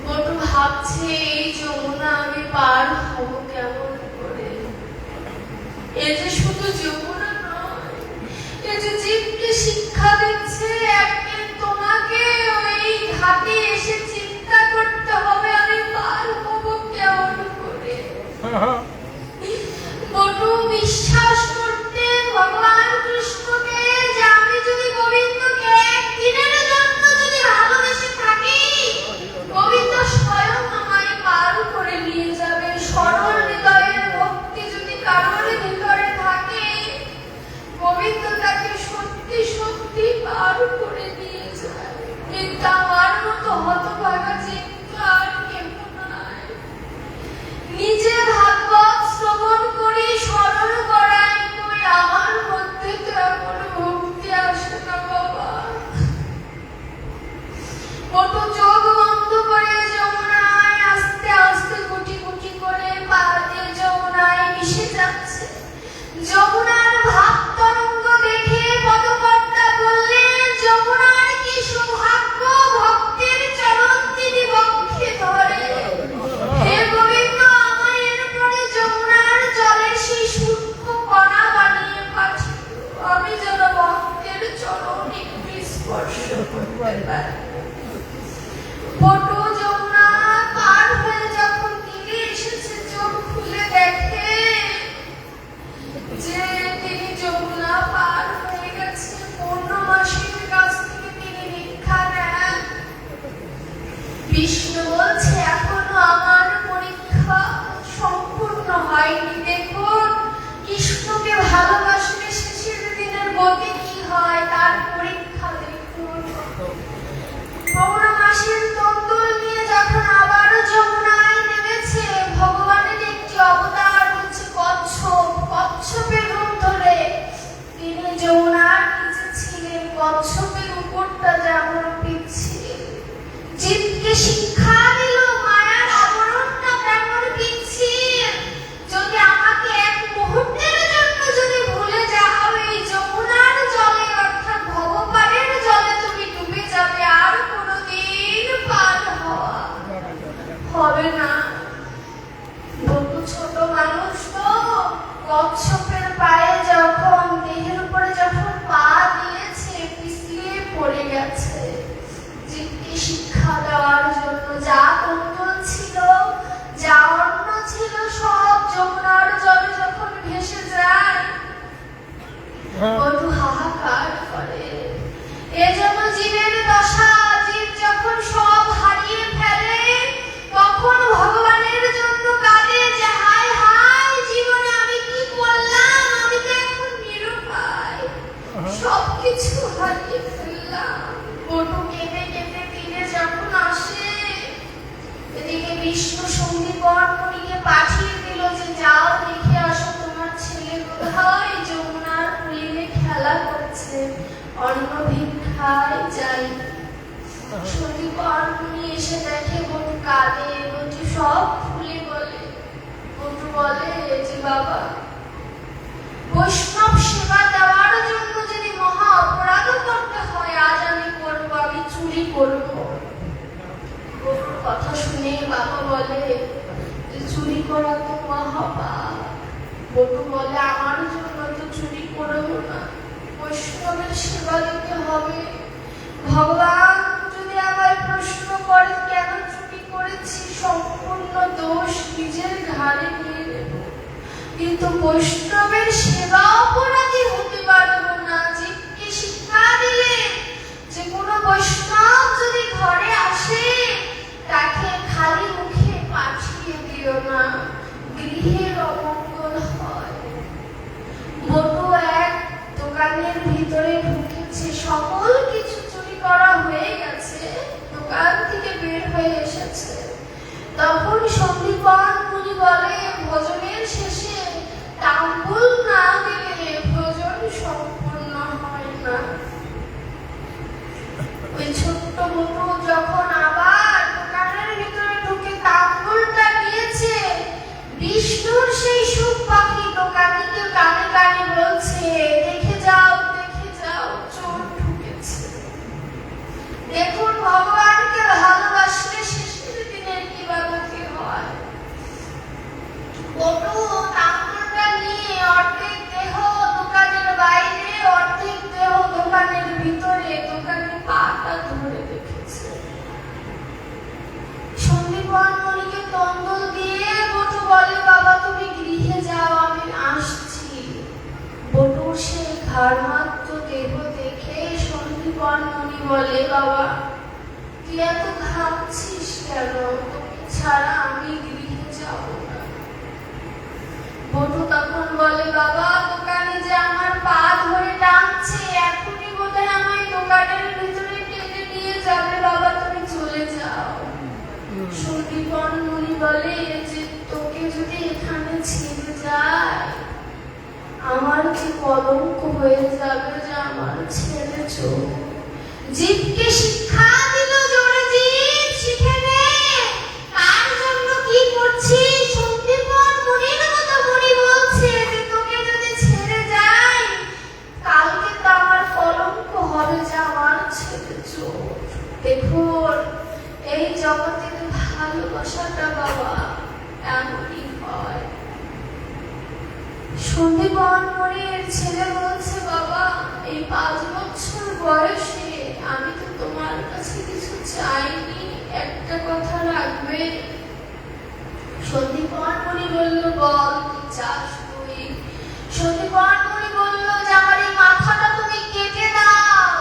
বটু ভাবছে এই যমুনা আমি পার হব কেমন করে। এ যে শুধু যমুনা নয়, এ যে জীবকে শিক্ষা দিচ্ছে একদিন তোমাকে ওই ঘাটে এসে চিন্তা করতে হবে আমি পার হব কেমন করে। বটু বিশ্বাস করতে ভগবান কৃষ্ণকে যে আমি যদি গোবিন্দকে একদিনের জন্য যদি ভালোবেসে থাকি গোবিন্দ স্বয়ং আমায় পার করে নিয়ে যাবে। সরল হৃদয়ের ভক্তি যদি কারোর ভিতরে থাকে গোবিন্দ তাকে সত্যি সত্যি পার করে নিয়ে যায়। কিন্তু আমার মতো হতভাগা জীব আর কেউ নাই। নিজে ভাগবত শ্রবণ করি স্মরণ করাই কই আমার মধ্যে তো এমন ভক্তি আসে না বাবা। বটু চোখ বন্ধ করে যমুনায় আস্তে আস্তে গুটি গুটি করে পা দিয়ে যমুনায় মিশে যাচ্ছে। যমুনার ভাব তরঙ্গ দেখে পদকর্তা বললেন যমুনার কি সৌভাগ্য ভক্তের চরণ তিনি বক্ষে ধরে। হে গোবিন্দ আমায় এরপরে যমুনার জলে সেই সূক্ষ্ম কণা বানিয়ে পাঠিও, আমি যেন ভক্তের চরণ একটু স্পর্শ করতে পারি। বটু যমুনা পার হয়ে যখন তীরে এসেছে চোখ খুলে দেখে যে তিনি যমুনা পার হয়ে গেছে। পূর্ণমাসীর কাছ থেকে তিনি ভিক্ষা নেন। বিষ্ণু বলছে এখনো আমার পরীক্ষা সম্পূর্ণ হয়নি। দেখুন কৃষ্ণকে ভালোবাসলে শেষের দিনের গতি কি হয় তার পরীক্ষা দেখুন। পৌর্ণমাসীর তন্দুল নিয়ে যখন আবারও যমুনায় নেমেছে ভগবানের একটি অবতার হচ্ছে কচ্ছপ। কচ্ছপের রূপ ধরে তিনি যমুনার নিচে ছিলেন। কচ্ছপের উপরটা যেমন পিচ্ছিল, জীবকে শিক্ষা দিল মায়ার আবরণটা কেমন পিচ্ছিল। যদি আমাকে এক মুহূর্তের জন্য যদি ভুলে যাও এই যমুনার জলে অর্থাৎ ভবপারের জলে তুমি ডুবে যাবে, আর কোনোদিন পার হওয়া হবে না। বটু ছোট মানুষ তো কচ্ছপের পায়ে যখন দেহের উপরে যখন পা দিয়েছে পিছলে পড়ে গেছে। জীবকে শিক্ষা দেওয়ার জন্য যা কৌতূহল ছিল যা অন্ন ছিল সব যমুনার জলে যখন ভেসে যায় বটু হাহাকার করে। এ যেন জীবের দশা। জীব যখন সব হারিয়ে ফেলে তখন ভগবানের জন্য কাঁদে যে হায় হায় জীবনে আমি কি করলাম, আমি তো এখন নিরুপায়, সবকিছু হারিয়ে ফেললাম। বটু কেঁদে কেঁদে তীরে যখন আসে এদিকে বিষ্ণু সন্দীপন মুনিকে পাঠিয়ে দিল যে যাও দেখে আসো তোমার ছেলে কোথায় যমুনার কুলিনে খেলা করছে, অন্ন ভিক্ষায় যাই। সন্দীপন মুনি এসে দেখে বটু কাঁদে। বটু সব খুলে বলে। বটু বলে যে বাবা বৈষ্ণব সেবা দেওয়ার জন্য যদি মহা অপরাধ করতে হয় আজ আমি করবো, আমি চুরি করবো। বটুর কথা শুনে বাবা বলে যে চুরি করা তো মহাপাপ। বটু বলে আমার জন্য তো চুরি করবো না, বৈষ্ণবের সেবা দিতে হবে। ভগবান যদি আমায় প্রশ্ন করে কেন চুরি করেছি সম্পূর্ণ দোষ নিজের ঘাড়ে নিয়ে নেব, কিন্তু বৈষ্ণবের সেবা অপরাধী হতে পারবো না। জীবকে শিক্ষা দিলে যে কোনো বৈষ্ণব যদি ঘরে আসে তাকে খালি মুখে পাঠিয়ে দিও না, গৃহের অমঙ্গল হয়। বটু এক দোকানের ভিতরে ঢুকেছে, সকল কিছু চুরি করা হয়ে গেছে। কানে বলছে, দেখে যাও চোর ঢুকেছে। দেখুন ভগবানকে ভালোবাসলে শেষের দিনের কিভাবে কি হয়। বটু টাঙ্গনটা নিয়ে অর্ধেক দেহ দোকানের বাইরে, অর্ধেক দেহ দোকানের ভিতরে, দোকানের পাটা ধরে রেখেছে। সন্দীপন মণিকে তন্দল দিয়ে বটু বলে, বাবা তুমি গৃহে যাও, আমি আসছি। বটুর সেই ঘাড়মাত্র দেহ দেখে সন্দীপন মণি বলে, বাবা তুই এত ঘামছিস কেন? তোকে ছাড়া আমি গৃহে যাব না। বটু তখন বলে, বাবা দোকানে যে আমার পা ধরে টানছে, এখনই বোধহয় আমায় দোকানের ভিতরে টেনে নিয়ে যাবে, বাবা তুমি চলে যাও। সন্দীপন মণি বলে যে তোকে যদি এখানে ছেড়ে যায় আমার কি কলঙ্ক হয়ে যাবে যে আমার ছেলে চোখ। জীবকে শিক্ষা দিল জোরে, জীব শিখে নে কার জন্য কি করছিস। সন্দীপন মণির মতো মণি বলছে যে তোকে যদি ছেড়ে যায় কালকে তো আমার কলঙ্ক হবে যে আমার ছেলে চোখ। দেখুন এই জগতের ভালোবাসাটা বাবা এমনই হয়। সন্দীপন মণির ছেলে বলছে, বাবা এই 5 বছর বয়সে আমি তো তোমার কাছে কিছু চাইনি, একটা কথা রাখবে। সন্দীপন মণি বলল, বল কি চাস তুই। সন্দীপন মণি বলল যে আমার এই মাথাটা তুমি কেটে দাও,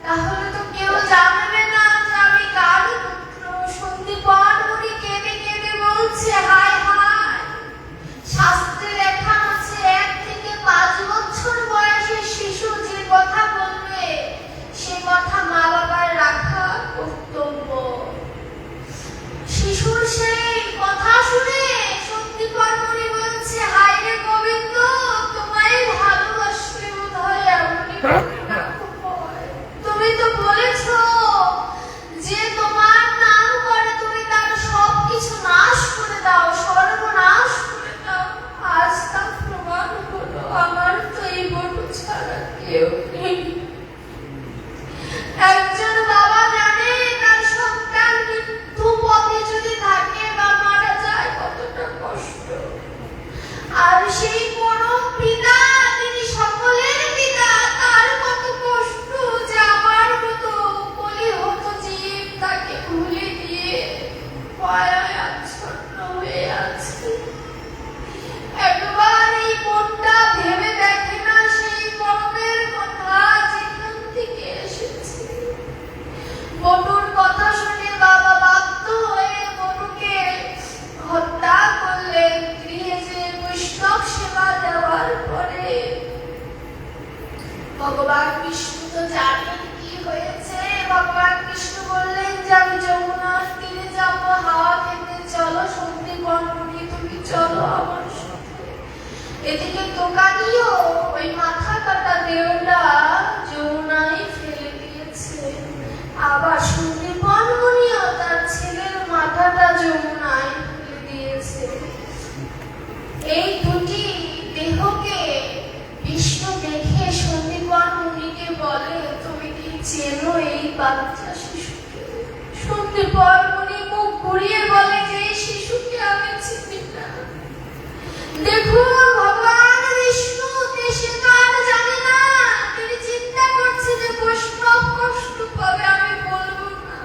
তাহলে তো কেউ জানবে না যে আমি কার পুত্র। সন্দীপন মণি কেঁদে কেঁদে বলছে, হায় হায় শাস্ত্রে লেখা আছে 1 থেকে 5 বছর বয়সের শিশু যে কথা বলবে সে কথা মা বাবার রাখা কর্তব্য। শিশুর সেই কথা শুনে সন্দীপন মণি বলছে, হায় রে গোবিন্দ তোমায় ভালোবাসলে বোধহয় এমনই হয়। তুমি তো বলেছো যে তোমার নাম করে তুমি তার সব কিছু নাশ করে দাও, সর্বনাশ করে দাও। আজ তা প্রমাণ হলো আমার তো এই বটু ছাড়া কেউ নেই। একজন বাবা জানে তার সন্তান মৃত্যু পথে যদি থাকে বা মারা যায় কতটা কষ্ট, আর সেই পরম পিতা তিনি সকলের পিতা, তার কত কষ্ট যে আমার মতো বলি হতো জীব তাকে ভুলে দিয়ে মায়ায় আচ্ছন্ন হয়ে আছে। একবার এই মনটা ভেবে দেখে না সেই পরমের কথা যেখান থেকে এসেছে। বটুর কথা শুনে বাবা বাধ্য হয়ে বটুকে হত্যা করলেন। গৃহে যে বৈষ্ণব সেবা দেওয়ার পরে ভগবান বিষ্ণু তো জানেন কি হয়েছে। ভগবান বিষ্ণু বললেন যে আমি যমুনার তীরে যাবো হাওয়া খেতে, চলো সন্দীপন মণি তুমি চলো আমার সাথে। এদিকে দোকানিও ওই মাথা কাটা দেহটা যমুনায় ফেলে দিয়েছে, আবার সন্দীপন মণিও তার ছেলের মাথাটা যমুনায় ফেলে দিয়েছে। এই দুটি দেহকে বিষ্ণু দেখে সন্দীপন মণিকে বলে, তুমি কি চেনো এই বাচ্চা শিশুকে? সন্দীপন মণি মুখ ঘুরিয়ে বলে যে এই শিশুকে আমি চিনি না। দেখুন ভগবান বিষ্ণু সে তো আর জানে না, তিনি চিন্তা করছে যে বৈষ্ণব কষ্ট পাবে, আমি বলবো না।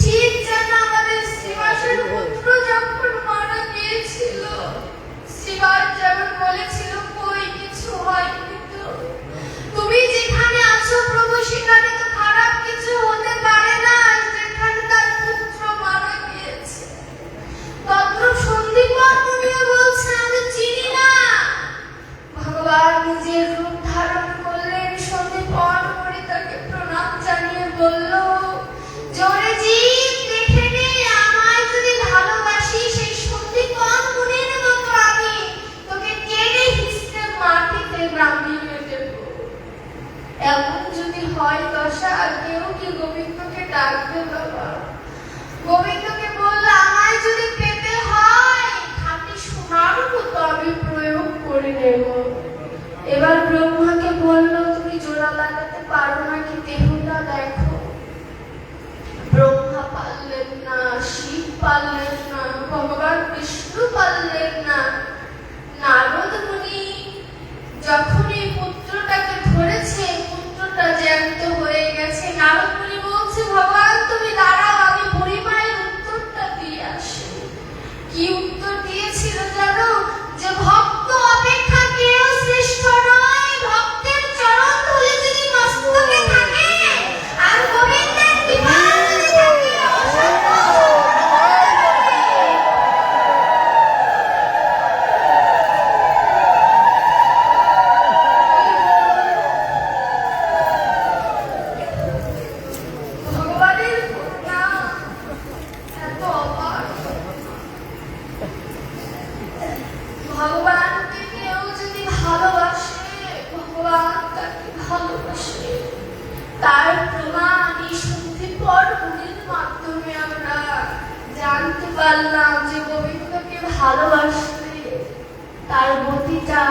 ঠিক যেন আমাদের শ্রীবাসের পুত্র যখন মারা গিয়েছিল, শ্রীবাস যেমন বলেছিল কই কিছু হয়নি তো, তুমি যেখানে আছো প্রভু সেখানে তো খারাপ কিছু হতে পারে না, যেখানে তার পুত্র মারা গিয়েছে। তদ্রূপ সন্দীপন মণিও বলছে আমি চিনি না। ভগবান নিজের রূপ ধারণ করলেন। সন্দীপন মণি তাকে প্রণাম জানিয়ে বলল, জোরে জীব দেখে নে আমায় যদি ভালোবাসি সেই সন্দীপন মণির মতো আমি তোকে টেনে হিঁচড়ে মাটিতে নামিয়ে দেব। এমন যদি হয় দশা কেউ কি গোবিন্দকে ডাকবে বাবা? গোবিন্দকে বলল আমায় যদি পেতে হয় খাঁটি সোনার মতো আমি প্রয়োগ করে নেব। এবার ব্রহ্মাকে বলল, তুমি জোড়া লাগাতে পারো নাকি দেহটা দেখো। ব্রহ্মা পারলেন না, শিব পারলেন না, ভগবান বিষ্ণু পারলেন না। নারদ মুনি যখন এই পুত্রটাকে ধরেছে, পুত্রটা জ্যান্ত হয়ে গেছে। নারদ মুনি বলছে, ভগবান তুমি দাঁড়াও, আমি বুড়িমায়ের উত্তরটা দিয়ে আসি। কি উত্তর দিয়েছিল জানো? যে ভক্ত অপেক্ষা কেউ শ্রেষ্ঠ নয়, ভক্তের চরণ ধুলি যদি মস্তকে থাকে আর গোবিন্দের কৃপা যদি থাকে ভগবানের করুণা এত অপার। ভগবানকে কেউ যদি ভালোবাসে, ভগবান তাকে ভালোবাসে। তার প্রমাণ এই সন্ধিপর মুনির মাধ্যমে আমরা জানতে পারলাম যে গোবিন্দকে ভালোবাসলে তার গতিটা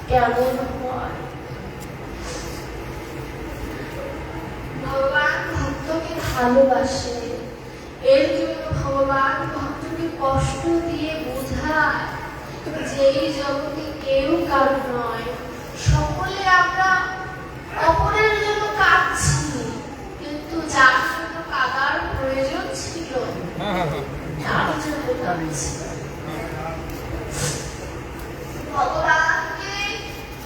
কেমন হয়। ভগবান ভক্তকে ভালোবাসে, এর জন্য ভগবান ভক্তকে কষ্ট দিয়ে বোঝায় যে এই জগতে কেউ কারো নয়, সকলে আমরা অপরের জন্য কাঁদছি, কিন্তু যার জন্য কাঁদার প্রয়োজন ছিল তার জন্য কাঁদছি। ভগবানকে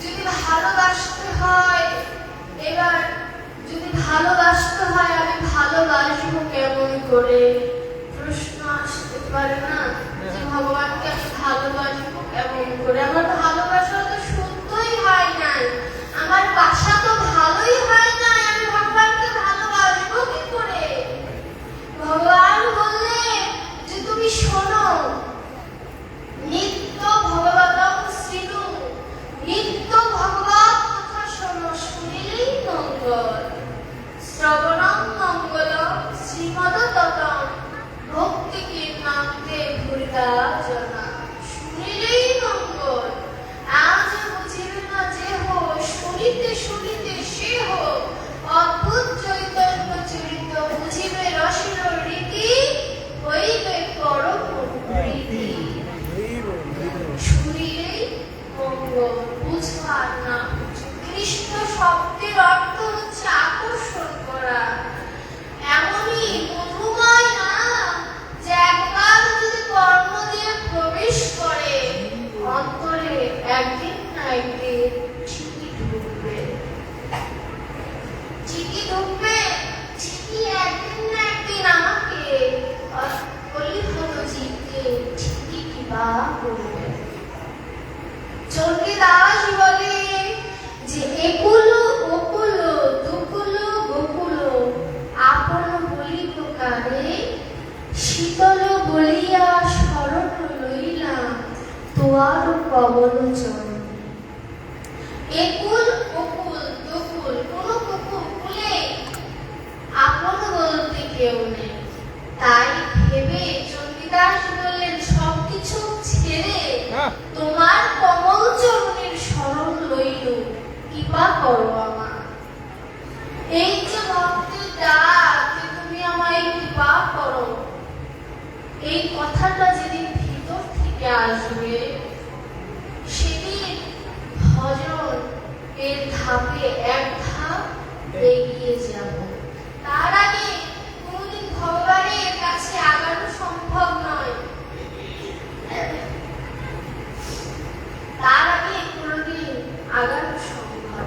যদি ভালোবাসতে হয়, এবার যদি ভালোবাসতে হয়, আমি ভালোবাসবো কেমন করে? প্রশ্ন আসতে পারে না যে ভগবানকে আমি ভালোবাসবো কেমন করে? আমার ভালোবাসা তো শুদ্ধই হয় নাই, আমার বাসা তো ভালোই হয় নাই, আমি ভগবানকে ভালোবাসবো কি করে? ভগবান বললে যে তুমি শোনো, নিত্য ভগবতং শ্রীণু, নিত্য ভগবত কথা শোনো, শুনিলেই মঙ্গল। শ্রবণং মঙ্গলম শ্রীমদততম ভক্তি কীর্ণন্তে ভূরিদা জনা। শুনিলেই মঙ্গল। আজ বুঝিবে না যে হো, শুনিতে শুনিতে সে হো। অদ্ভুত চৈতন্য চরিত, বুঝিবে রসের রীতি, হইবে পরম প্রীতি। শুনিলেই মঙ্গল, বুঝবার না। কৃষ্ণ শব্দের অর্থ হচ্ছে আকর্ষণ করা। এমনই মধুময় না যে একবার যদি কর্ম দিয়ে প্রবেশ করে অন্তরে, একদিন না একদিন ঠিকই ঢুকবে, ঠিকই ঢুকবে, ঠিকই একদিন না একদিন আমাকে কলিহত জীবকে ঠিকই কিবা করবে। চণ্ডীদাস বলে যে একুল ওকুল দুকুল গোকুল, আপন বলিব কারে, শীতল বলিয়া শরণ লইলাম তোয়ার কবল চরণ। একুল ওকুল দুকুল, কোন কুলে আপন বলতে কেউ নেই। তাই ভেবে চণ্ডীদাস বললেন, সবকিছু ছেড়ে তোমার কমল চরণের শরণ লইল, কৃপা করো আমার। এই যে ভক্তের ডাক, তুমি আমায় কৃপা করো, এই কথাটা যেদিন ভিতর থেকে আসবে, সেদিন ভজন এর ধাপে এক ধাপ এগিয়ে যাব। তার আগে কোনদিন ভগবানের কাছে আগানো সম্ভব নয়। তার আগে কোনদিন আগানো সম্ভব।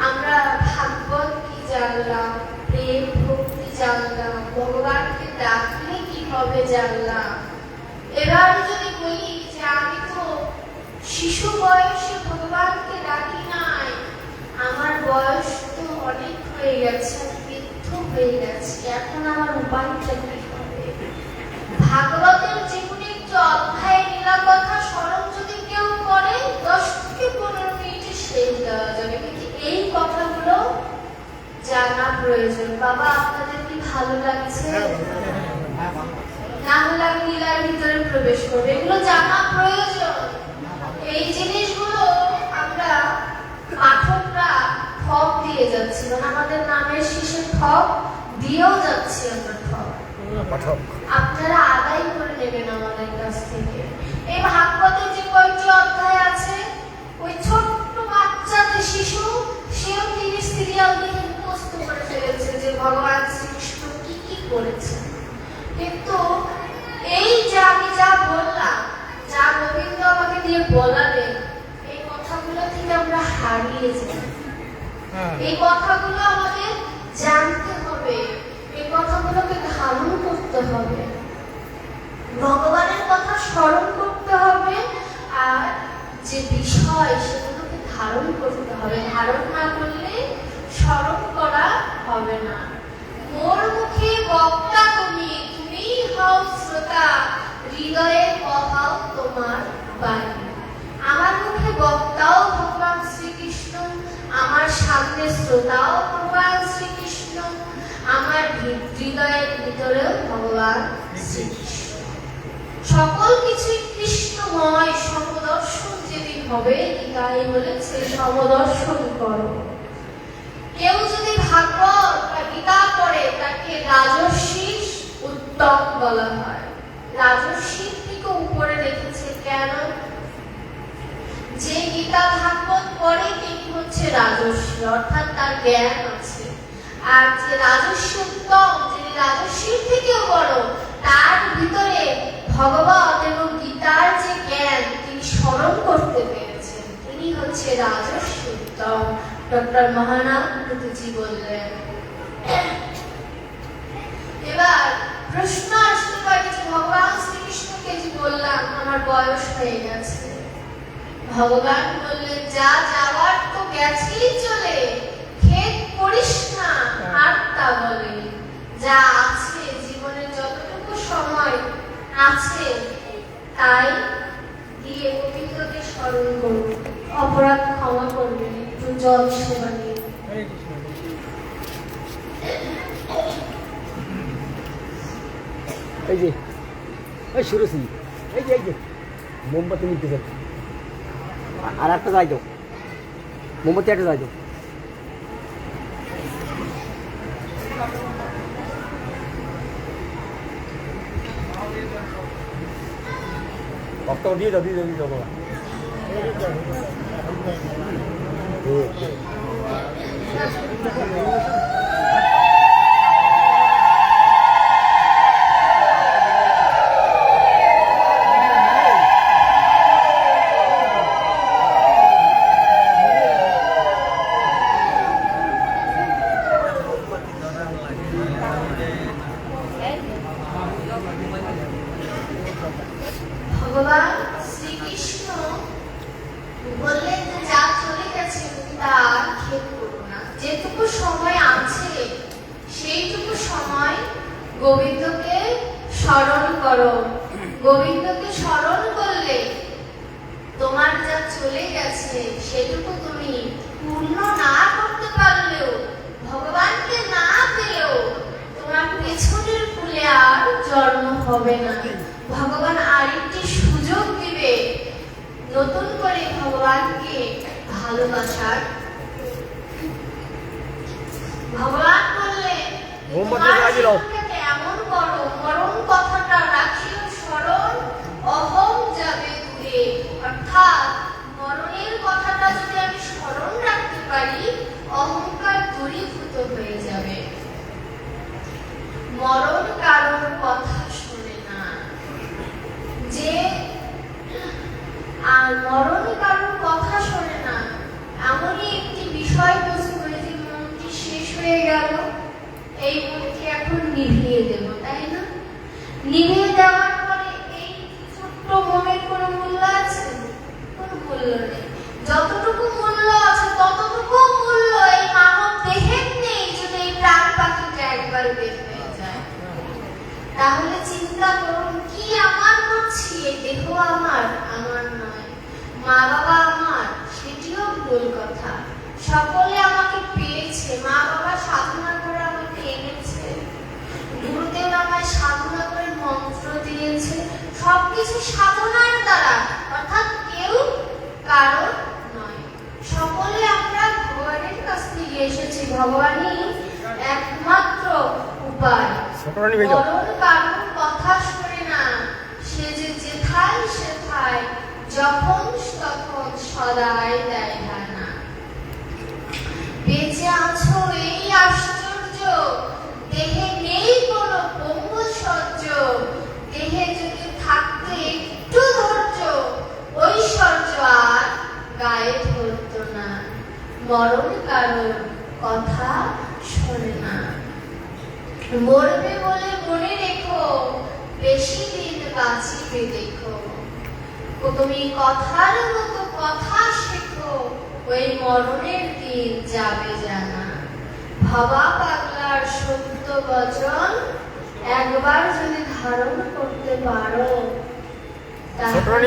আমরা ভাগবত কি জানলাম, প্রেম ভক্তি জানলাম, ভগবানকে ডাকলে কি হবে জানলাম। এবার যদি বলি যে আমি তো শিশু বয়সে ভগবানকে ডাকি নাই, আমার বয়স তো অনেক হয়ে গেছে, বৃদ্ধ হয়ে গেছে, এখন আমার উপায়টা কি হবে? ভাগবতের যে কোনো একটি অধ্যায় লীলা কথা স্মরণ যদি কেউ করে 10 থেকে 15 মিনিটে শেষ দেওয়া যাবে, কিন্তু এই কথাগুলো জানা প্রয়োজন। বাবা, আপনাদের কি ভালো লাগছে? না হলে আমি লীলার ভিতরে প্রবেশ করবো, এগুলো জানা প্রয়োজন। এই জিনিসগুলো আমরা পাঠকরা ঠক দিয়ে যাচ্ছি, মানে আমাদের নামের শেষে ঠক দিয়েও যাচ্ছি আমরা ঠক। আপনারা আদায় করে নেবেন আমাদের কাছ থেকে। এই ভাগবতের যে কয়েকটি অধ্যায় আছে, ওই ছোট্ট বাচ্চা যে শিশু, সেও তিনি সিরিয়াল দিয়ে মুখস্থ করে ফেলেছে যে ভগবান শ্রীকৃষ্ণ কি কি করেছে। কিন্তু এই যে আমি যা বললাম, যা গোবিন্দ আমাকে দিয়ে বলালেন, এই কথাগুলো থেকে আমরা হারিয়ে যাই। এই কথাগুলো আমাদের জানতে হবে, এই কথাগুলোকে ধারণ করতে হবে, ভগবানের কথা স্মরণ করতে হবে, আর যে বিষয় সেগুলোকে ধারণ করতে হবে। ধারণ না করলে স্মরণ করা হবে না। মোর মুখে বক্তা তুমি, তুমি হও শ্রোতা, হৃদয়ে কহাও তোমার বাণী। আমার মুখে বক্তাও ভগবান শ্রীকৃষ্ণ, আমার সামনে শ্রোতাও ভগবান শ্রীকৃষ্ণ, আমার হৃদয়ের ভিতরেও ভগবান শ্রীকৃষ্ণ। সকল কিছুই কৃষ্ণময়। সমদর্শন যেদিন হবে, গীতায় বলেছে সমদর্শন করো। কেউ যদি ভাগবত বা গীতা পড়ে, তাকে রাজর্ষি উত্তম বলা হয়। রাজর্ষির থেকে উপরে রেখেছে কেন? যে গীতা ভাগবত পড়ে তিনি হচ্ছে রাজর্ষি, অর্থাৎ তার জ্ঞান আছে। আর যে রাজর্ষি উত্তম, যিনি রাজর্ষির থেকেও বড়, তার ভিতরে ভগবত এবং গীতার যে জ্ঞান তিনি স্মরণ করতে পেরেছেন, তিনি হচ্ছে রাজর্ষি উত্তম। ডক্টর মহানাথজি বললেন। এবার প্রশ্ন আসতে পারে যে ভগবান শ্রীকৃষ্ণকে যে বললাম আমার বয়স হয়ে গেছে, ভগবান বললেন যা যাওয়ার তো গেছেই চলে, খেদ করিস না। আর তা বলে যা আছে জীবনের যতটুকু সময় আছে তাই দিয়ে গোবিন্দকে স্মরণ করুন, অপরাধ ক্ষমা করবেন, একটু জল সেবা নিয়ে। এই যে এই শুরুছি, এই যে মোমবাতি নিতে যাচ্ছি, আর একটা যাই দাও, মোমবাতি একটা যাই দাও। দিয়ে দাও দিয়ে দাও বাবা। ভগবান শ্রীকৃষ্ণ বললেন যে যা চলে গেছে তা খেদ করো না, যেটুকু সময় আছে সেইটুকু সময় গোবিন্দকে স্মরণ করো। গোবিন্দকে স্মরণ করলে তোমার যা চলে গেছে সেটুকু তুমি পূর্ণ না করতে পারলেও, ভগবানকে না পেলেও, তোমার পেছনের ফুলে আর জন্ম হবে না। ভগবান আরেকটি সুযোগ দিবে নতুন করে ভগবানকে ভালোবাসার। ভগবান বললেন এমন করো, মরণ কথাটা রাখিও স্মরণ, অহং যাবে দূরে। অর্থাৎ মরণের কথাটা যদি আমি স্মরণ রাখতে পারি, অহংকার দূরীভূত হয়ে যাবে। মরণ কারোর কথা শোনে না, যে আর মরণ কারোর কথা শোনে না, এমনই একটি বিষয়বস্তু যে মনটি শেষ হয়ে গেল, এই মনটি এখন নিভিয়ে দেব, তাই না? নিভিয়ে দেওয়ার পরে এই ছোট্ট মনের কোনো মূল্য আছে? কোনো মূল্য নেই। যতটুকু মূল্য আছে ততটুকু মূল্য এই মানব দেহের নেই যদি এই প্রাণ পাখিটা একবার বের হয়ে যায়। তাহলে চিন্তা করুন, কি আমার করছি, এই দেহ আমার নয়, মা বাবা আমার, সেটিও ভুল কথা। সকলে আমাকে পেয়েছে, মা বাবা সাধনা করে আমাকে এনেছে, গুরুদেব আমায় সাধনা করে মন্ত্র দিয়েছে, সবকিছু সাধনার দ্বারা। অর্থাৎ কেউ কারণ নয়। সকলে আমরা ভগবানের কাছ থেকে এসেছি, ভগবানই একমাত্র উপায়। মরণ কারণ কথা শোনে না, সে যে যেথায় সেথায় যখন তখন সদাই দেয় না। বেঁচে আছো এই আশ্চর্য, দেহে নেই কোনো ব্রহ্মচর্য, দেহে যদি থাকতো একটু ধৈর্য, ঐশ্বর্য আর গায়ে ধরতো না। মরণ কারণ কথা শোনে না। মরবে বলে মনে রেখো, বেশি দিন বাঁচিবে দেখো। তুমি কথার মতো কথা শেখো, ওই মরণের দিন যাবে জানা। ভাবা পাগলার সত্য বচন একবার যদি ধারণ করতে পারো, তাহলে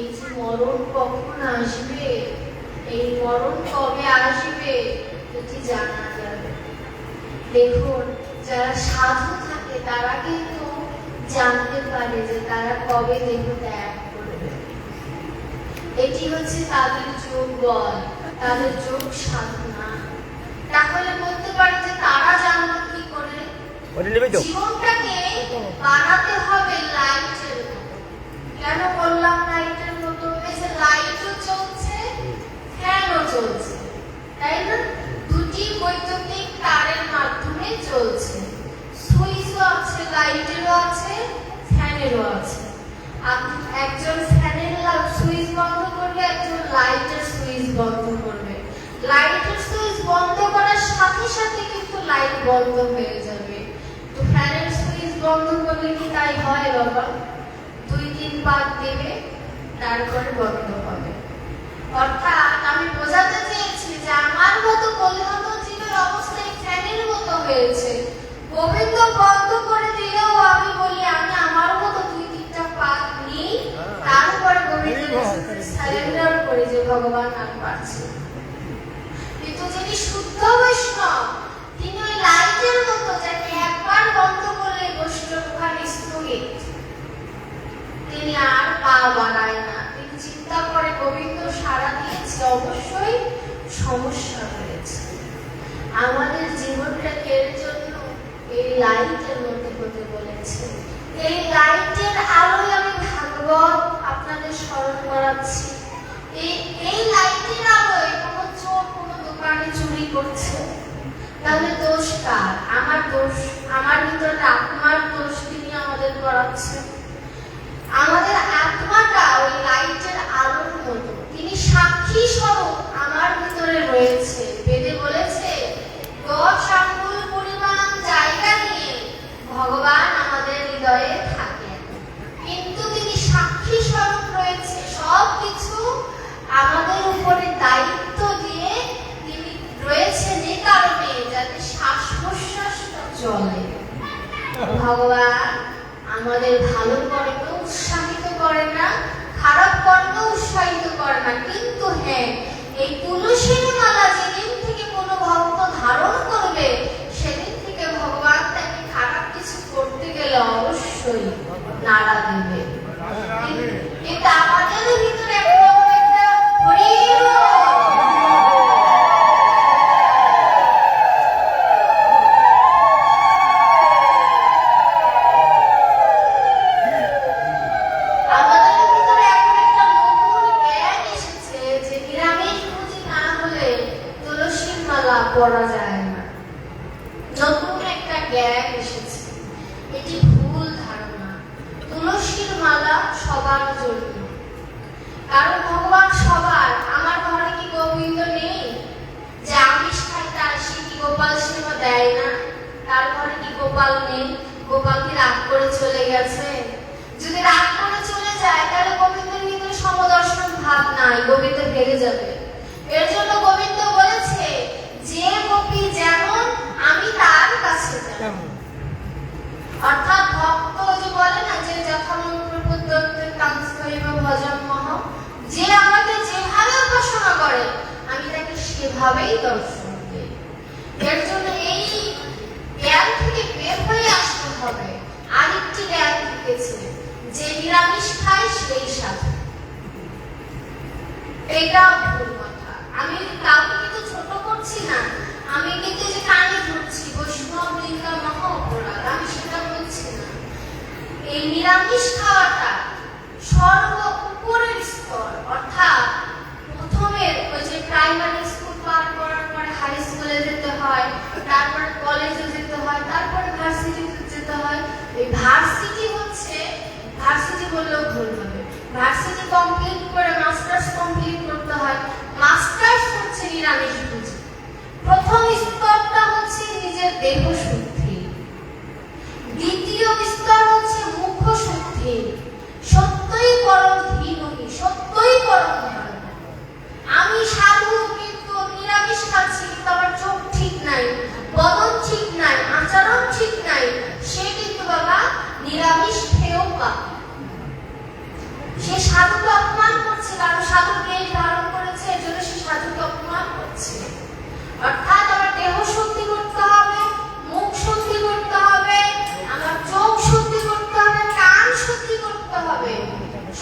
এই যে মরণ কখন আসবে, এই মরণ কবে আসবে এটি জানা যাবে। দেখুন, যারা সাধু থাকে তারা কিন্তু জানতে পারে যে তারা কবে দেহ ত্যাগ করবে। এটি হচ্ছে তাদের যোগ বল, তাদের যোগ সাধনা। তাহলে বলতে পারে যে তারা জানলো কি করে? জীবনটাকে বানাতে হবে লাইটের মতো। কেন বললাম লাইটের মতো? এই যে লাইটও চলছে, ফ্যানও চলছে, তাই না? দুটি বৈদ্যুতিক তারের মাধ্যমে চলছে। সুইচও আছে, লাইটেরও আছে, ফ্যানেরও আছে। একজন ফ্যানের সুইচ বন্ধ করবে, একজন লাইটের সুইচ বন্ধ করবে। লাইটের সুইচ বন্ধ করার সাথে সাথে কিন্তু লাইট বন্ধ হয়ে যাবে। তো ফ্যানের সুইচ বন্ধ করলে কি তাই হয় বাবা? 2-3 বার দেবে, তারপরে বন্ধ হবে। অর্থাৎ আমি বোঝাতে চেয়েছি যে আমার মতো পরিণত জীবের অবস্থা ফ্যানের মতো হয়েছে। গোবিন্দ বন্ধ করে দিলেও আমি বলি আমি আমার মতো 2-3টা পাক নিই, তারপরে গোবিন্দের সাথে সারেন্ডার করি যে ভগবান আমি পারছি। কিন্তু যিনি শুদ্ধ বৈষ্ণব, তিনি ওই লাইটের মতো, যাকে একবার বন্ধ করলে বৈষ্ণব ওখানে স্থগিত, তিনি আর পা বাড়ায় না। তিনি চিন্তা করে গোবিন্দ সাড়া দিয়েছে, অবশ্যই সমস্যা হয়েছে। আমাদের জীবনটাকে এর জন্য এই লাইটের মধ্যে হতে বলেছে। এই লাইটের আলোয় আমি ভাগবত আপনাদের স্মরণ করাচ্ছি। এই লাইটের আলোয় কোনো চোর কোনো দোকানে চুরি করছে, তাহলে দোষ কার? আমার দোষ। আমার ভিতরে আত্মার দোষ তিনি আমাদের করাচ্ছে। আমাদের আত্মাটা ওই লাইটের আলোর মতো, তিনি সাক্ষী স্বরূপ আমার ভিতরে রয়েছে। বেদে বলেছে 10 আঙ্গুল পরিমাণ জায়গা নিয়ে ভগবান আমাদের হৃদয়ে থাকেন, কিন্তু তিনি সাক্ষী স্বরূপ রয়েছে। সবকিছু আমাদের উপরে দায়িত্ব দিয়ে তিনি রয়েছেন এই কারণে, যাতে শ্বাস প্রশ্বাসটা চলে। ভগবান আমাদের ভালো কর্মে উৎসাহিত করে না, খারাপ কর্মে উৎসাহিত করে না। কিন্তু হ্যাঁ, এই তুলসীর মালা যেদিন থেকে কোনো ভক্ত ধারণ করবে, সেদিন থেকে ভগবান তাকে খারাপ কিছু করতে গেলে অবশ্যই নাড়া দেবে। কিন্তু আমাদের ভিতরে এরকম একটা পড়া যায় না। নতুন একটা জ্ঞান এসেছে, এটি ভুল ধারণা। তুলসীর মালা সবার জন্য, কারণ ভগবান সবার। আমার ঘরে কি গোবিন্দ নেই? যে আমিষ খাই তার সে কি গোপাল সেবা দেয় না? তার ঘরে কি গোপাল নেই? গোপাল কি রাগ করে চলে গেছে? যদি রাগ করে চলে যায়, তাহলে গোবিন্দের ভিতরে সমদর্শন ভাব নাই, গোবিন্দ ভেঙে যাবে। এর জন্য গোবিন্দ বলেছে, যে গোপী যেমন আমি তার কাছে যাব। অর্থাৎ ভক্ত যে বলে না যে যথামন প্রপদ্যতে কাংস্তৈব ভজন মহ, যে আমাকে যেভাবে উপাসনা করে আমি তাকে সেভাবেই দর্শন দিই। এর জন্য এই জ্ঞান থেকে বের হয়ে আসতে হবে। আরেকটি জ্ঞান থেকেছে যে নিরামিষ খায় সেই সাধু। এই নিরামিষ খাওয়াটা সর্ব উপরের স্তর, অর্থাৎ প্রথমে ওই যে প্রাইমারি স্কুল পার করার পরে হাই স্কুলে যেতে হয়, তারপরে কলেজে যেতে হয়, তারপরে ভার্সিটিতে যেতে হয়। এই ভার্সিটি হচ্ছে, ভার্সিটি বললেও ভুল হবে, ভার্সিটি কমপ্লিট করে মাস্টার্স কমপ্লিট করতে হয়। মাস্টার্স হচ্ছে নিরামিষ ভোজী। প্রথম স্তরটা হচ্ছে নিজের দেহ শুদ্ধি, দ্বিতীয় স্তর হচ্ছে মুখ শুদ্ধি। সত্যই পরম ধীমহি, সত্যই পরম ধর্ম। আমি সাধু কিন্তু নিরামিষ খাচ্ছি, কিন্তু আমার চোখ ঠিক নাই, বদন ঠিক নাই, আচরণ ঠিক নাই, সে কিন্তু বাবা নিরামিষ খেয়েও পাপ। সে সাধুকে অপমান করছে, কারণ সাধু বেশ ধারণ করেছে, এজন্য সে সাধুকে অপমান করছে। অর্থাৎ আমার দেহ শুদ্ধি করতে হবে, মুখ শুদ্ধি করতে হবে, আমার চোখ শুদ্ধি করতে হবে, কান শুদ্ধি করতে হবে।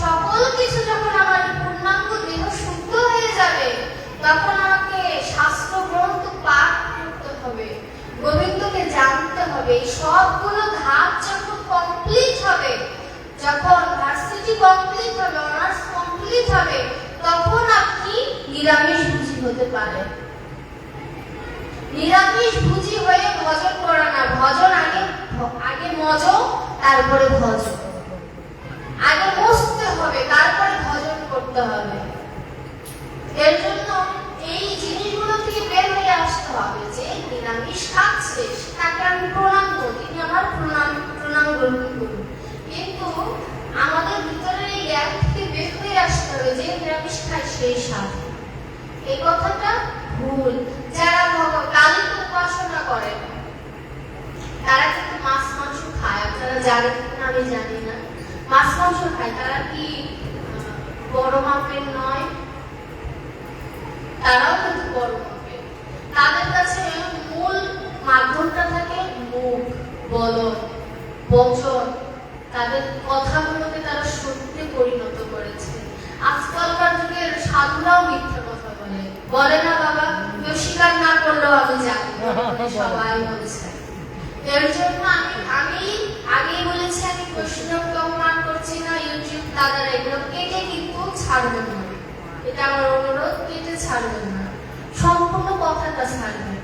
সকল কিছু যখন আমার পূর্ণাঙ্গ দেহ শুদ্ধ হয়ে যাবে, তখন আমাকে শাস্ত্র গ্রন্থ পাঠ করতে হবে, গোবিন্দকে জানতে হবে। এই সবগুলো ধাপ যখন কমপ্লিট হবে, যখন ভার্সিটি কমপ্লিট হবে, অনার্স কমপ্লিট হবে, তখন আপনি নিরামিষ ভোজী হতে পারেন। নিরামিষ ভোজী হয়ে ভজন করা না, ভজন আগে মজ, তারপরে ভজ, আগে বসতে হবে, তারপরে ভজন করতে হবে। এর জন্য এই জিনিসগুলো থেকে বের হয়ে আসতে হবে যে নিরামিষ খাচ্ছে, তাকে আমি প্রণাম করি, তিনি আমার প্রণাম গ্রহণ করুন। কিন্তু আমাদের ভিতরে এই জ্ঞান থেকে বের হয়ে আসতে হবে যে নিরামিষ খায় সেই সাধু। এই কথাটা ভুল। যারা কালীকে উপাসনা করেন তারা কিন্তু মাছ মাংস খায়, আপনারা জানেন কিনা আমি জানি না। মাছ মাংস খায়, তারা কি বড় মাপের নয়? তারাও কিন্তু বড় মাপের। তাদের কাছে মূল মাধ্যমটা থাকে মুখ, বদন, বচন, তাদের কথাগুলোকে তারা সত্যি পরিণত করেছে। আজকালকার যুগের সাধুরাও মিথ্যা কথা বলে না বাবা, কেউ স্বীকার না করলেও আমি জানি, সবাই বলছে। এর জন্য আমি আগেই বলেছি, আমি বৈষ্ণবকে অপমান করছি না। ইউটিউব দাদারা এগুলো কেটে কিন্তু ছাড়বেন না, এটা আমার অনুরোধ, কেটে ছাড়বেন না, সম্পূর্ণ কথাটা ছাড়বেন,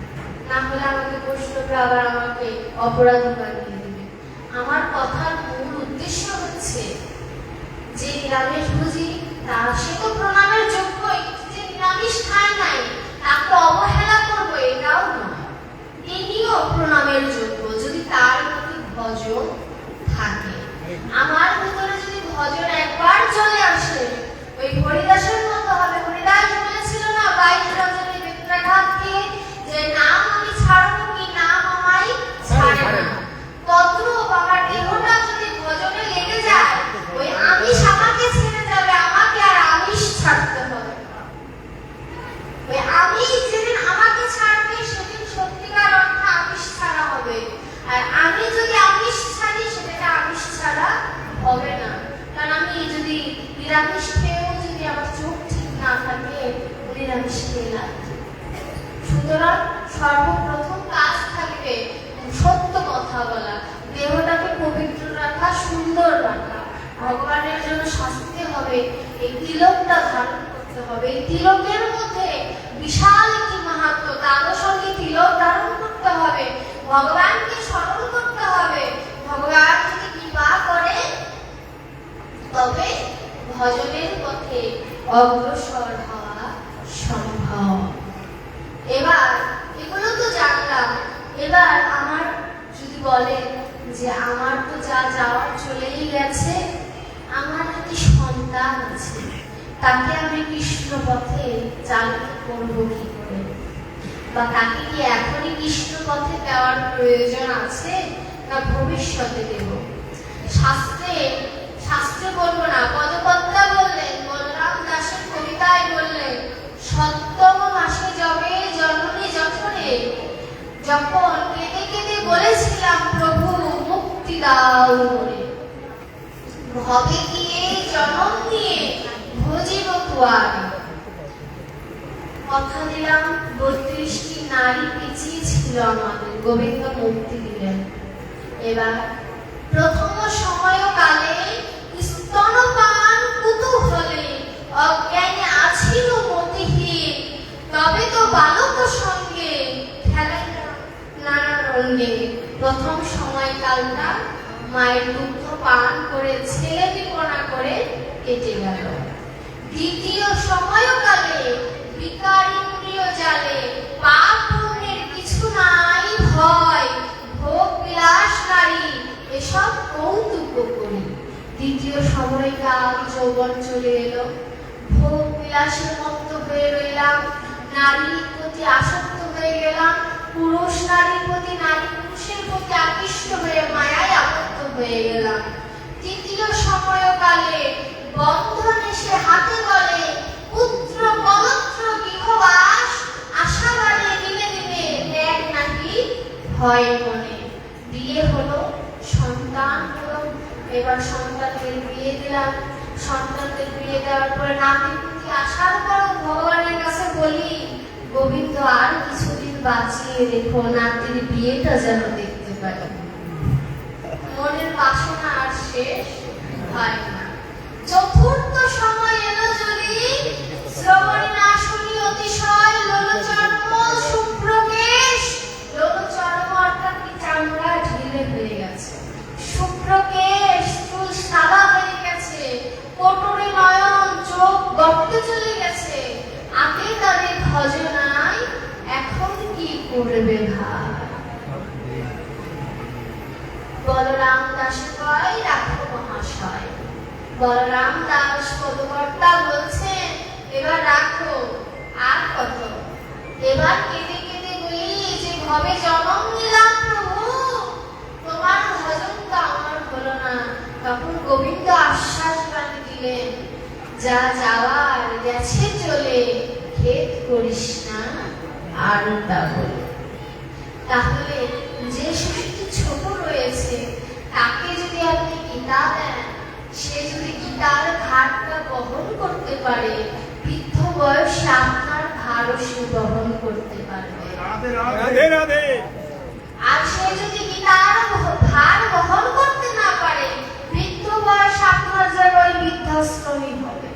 না হলে আমাকে বৈষ্ণবরা আবার আমাকে অপরাধী বানিয়ে দেবে। আমার কথার মূল উদ্দেশ্য হচ্ছে যে নিরামিষ ভোজী সে তো প্রণামের যোগ্য, যে নিরামিষ খায় নাই তাকে অবহেলা করবো এটাও নয়, তিনিও প্রণামের যোগ্য যদি তার প্রতি ভজন থাকে। আমার ভিতরে যদি ভজন একবার চলে আসে, ওই হরিদাসের মতো হবে। হরিদাস বলেছিল না 22 রজনী বেত্রাঘাতকে, যে নাম আমি ছাড়বো কি নাম আমায় ছাড়ে না। তদ্রূপ আমার দেহটা যদি ভজনে লেগে যায়, ওই আমিষ আমাকে ছেড়ে যাবে, আমাকে আর আমিষ ছাড়তে হবে। ওই আমিষ যেদিন আমাকে ছাড়বে, সেদিন সত্যিকার অর্থে আমিষ ছাড়া হবে। আর আমি যদি আমিষ ছাড়ি, সেটাকে আমিষ ছাড়া হবে না। কারণ আমি যদি নিরামিষ খেয়েও যদি আমার চোখ ঠিক না থাকে, নিরামিষ খেলাম। সুতরাং সর্বপ্রথম কাজ থাকবে সত্য কথা বলা, দেহটাকে পবিত্র রাখা, সুন্দর রাখা। ভগবানের জন্য শাস্তি হবে, এই তিলকটা ধারণ করতে হবে। এই তিলকের মধ্যে বিশাল একটি মাহাত্ম্য, তাদের সঙ্গে তিলক ধারণ করতে হবে, ভগবানকে স্মরণ করতে হবে। ভগবান যদি কৃপা করে তবে ভজনের পথে অগ্রসর হওয়া সম্ভব। এবার এগুলো তো জানলাম, এবার আমার যদি বলে যে আমার তো যা যাওয়ার চলেই গেছে, আমার একটি সন্তান আছে, তাকে আমি কৃষ্ণ পথে চালিত করবো কি করে, বা তাকে কি এখনই কৃষ্ণ পথে দেওয়ার প্রয়োজন আছে না ভবিষ্যতে দেব? শাস্ত্রে বলবো না, পদকর্তা বললেন, বলরাম দাসের কবিতায় বললেন, সপ্তম মাসে যবে জননী যঠনে, যখন কেঁদে কেঁদে বলেছিলাম প্রভু মুক্তি দাও বলে, ভবে গিয়ে জনম নিয়ে ভজিব তোয়ারে। কথা দিলাম 32টি নারী পিছিয়ে ছিল আমাদের, গোবিন্দ মুক্তি দিলেন। এবার প্রথম সময়কালে স্তনপান কুতূহলে অজ্ঞানে আছিল মতিহীন, তবে তো বালক সঙ্গে খেলাই নানা রঙ্গে। প্রথম সময়কালটা মায়ের দুগ্ধ পান করে ছেলেটিপনা করে কেটে গেল। দ্বিতীয় সময়কালে বিকার ইন্দ্রিয় জালে পাপ পুণ্যের কিছু নাই ভয়, ভোগ বিলাস নারী এসব কৌতুক করি। দ্বিতীয় সময়কাল যৌবন চলে এলো, ভোগ বিলাসের মত্ত হয়ে রইলাম, নারীর প্রতি আসক্ত হয়ে গেলাম, পুরুষ নারীর প্রতি, নারী পুরুষের প্রতি আকৃষ্ট হয়ে মায়ায় আবদ্ধ হয়ে গেলাম। তৃতীয় সময়কালে বন্ধন এসে হাতে গলে, পুত্র পবিত্র গৃহবাস আশা বাড়ে দিনে দিনে, দেখ নাকি ভয় মনে। বিয়ে হলো, সন্তান হলো, এবার সন্তানদের বিয়ে দিলাম। সন্তানদের বিয়ে দেওয়ার পরে নাতি পুতি আসার পর ভগবানের কাছে বলি, গোবিন্দ আর কিছুদিন বাঁচিয়ে রেখো, নাতির বিয়েটা যেন দেখতে পাই। মনের বাসনা আর শেষ হয় না। চতুর্থ সময় এলো যদি, শ্রবণে না শুনি অতিশয় লোলচর্ম শুভ্রকেশ। লোলচর্ম অর্থাৎ কি চামড়া ঢিলে হয়ে গেছে, শুভ্রকেশ চুল সাদা হয়ে গেছে, কোটরে নয়ন চোখ গর্তে চলে গেছে। আগে তাদের ভজনায় এখন কি করবে ভাই? বলরাম দাস কয় রাখো মহাশয়। বলরাম দাস পদকর্তা বলছেন, এবার রাখো, আর কত? এবার কেঁদে কেঁদে বলি যে ভবে জন্ম নিলাম প্রভু, তোমার ভজন তো আমার হলো না। তখন গোবিন্দ আশ্বাস বাণী দিলেন, যা যাওয়ার গেছে চলে, খেদ করিস না আর তা বলে। তাহলে যে শিশুটি ছোট রয়েছে তাকে যদি আপনি গীতা দেন, সে যদি গীতার ভারটা বহন করতে পারে, বৃদ্ধ বয়সে আপনার ভারও সে বহন করতে পারবে। আর সে যদি গীতার ভার বহন করতে না পারে, বৃদ্ধ বয়স আপনার যেন ওই বৃদ্ধাশ্রমই হবে।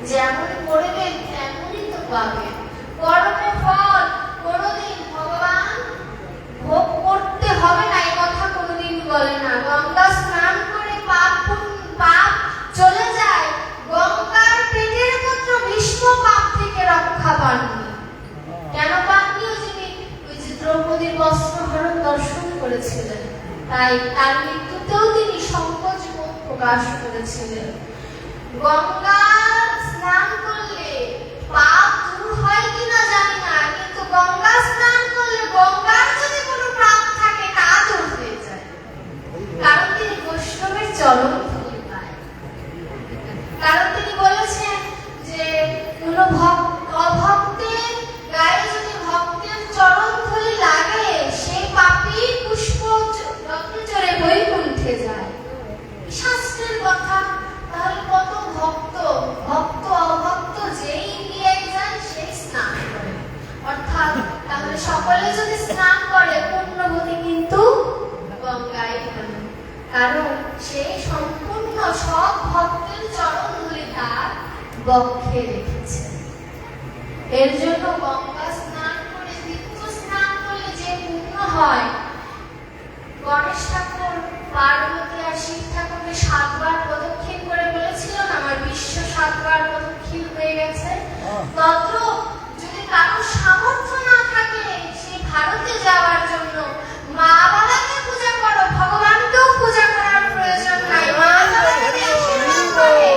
যেমন করবেন তেমনই তো পাবেন। কর্মফল কোনদিন ভগবান ভোগ করতে হবে না, এই কথা কোনদিন বলে না। গঙ্গা স্নান করে পাপ চলে যায়, গঙ্গার পেটের পুত্র ভীষ্ম পাপ থেকে রক্ষা পাননি। কেন পাননি? ওই যে দ্রৌপদীর বস্ত্রহরণ দর্শন করেছিলেন, তাই তার মৃত্যুতেও তিনি সংকোচ বোধ প্রকাশ করেছিলেন। গঙ্গা স্নান করলে পাপ দূর হয় কিনা জানি না, কিন্তু গঙ্গা স্নান করলে গঙ্গার যদি কোনো পাপ থাকে তা দূর হয়ে যায়, কারণ তিনি বৈষ্ণবের চরণ ধুলি পায়। কারণ তিনি বলেছেন যে কোনো অভক্তের গায়ে যদি ভক্তের চরণ ধুলি লাগে, সেই পাপী পুষ্প রথে চড়ে বৈকুণ্ঠে যায়। শাস্ত্রের কথা। তাহলে কত ভক্ত অভক্ত যেই ইন্ডিয়ায় যায় সেই স্নান করে, অর্থাৎ তাহলে সকলে যদি স্নান করে পুণ্যবতী কিন্তু গঙ্গায় হবে, কারণ সে সম্পূর্ণ সব ভক্তের চরণ ধুলি তার বক্ষে রেখেছে। এর জন্য গঙ্গা স্নান করে, তীর্থ স্নান করলে যে পুণ্য হয়, গণেশ ঠাকুর পার্বতী আর শিব ঠাকুরকে 7 বার প্রদক্ষিণ করে বলেছিল না, আমার বিশ্ব 7 বার প্রদক্ষিণ হয়ে গেছে। তত যদি কারোর সামর্থ্য না থাকে সেই ভারতে যাওয়ার জন্য, মা বাবাকে পূজা করো, ভগবানকেও পূজা করার প্রয়োজন নাই। মা বাবাকে আশীর্বাদ করে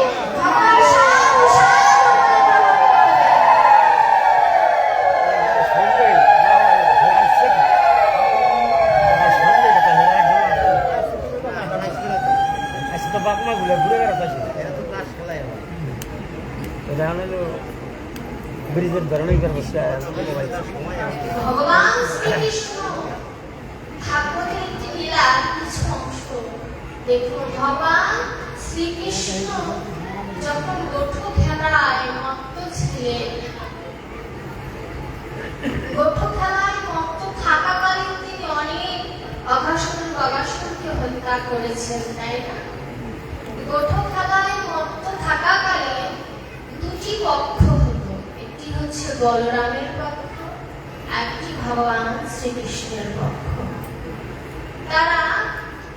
ভগবান ব্রিজের ধরনের ভগবান শ্রীকৃষ্ণ ভাগবতের একটি লীলার কিছু অংশ দেখুন। ভগবান শ্রীকৃষ্ণ যখন গোঠো খেলায় মত্ত ছিলেন, গোঠো খেলায় মত্ত থাকাকালীন তিনি অনেক অঘাসুরকে হত্যা তা করেছেন, তাই না? গোঠো খেলায় মত্ত থাকাকালে দুটি পক্ষ হতো, একটি হচ্ছে বলরামের পক্ষ, একটি ভগবান শ্রীকৃষ্ণের পক্ষ। তারা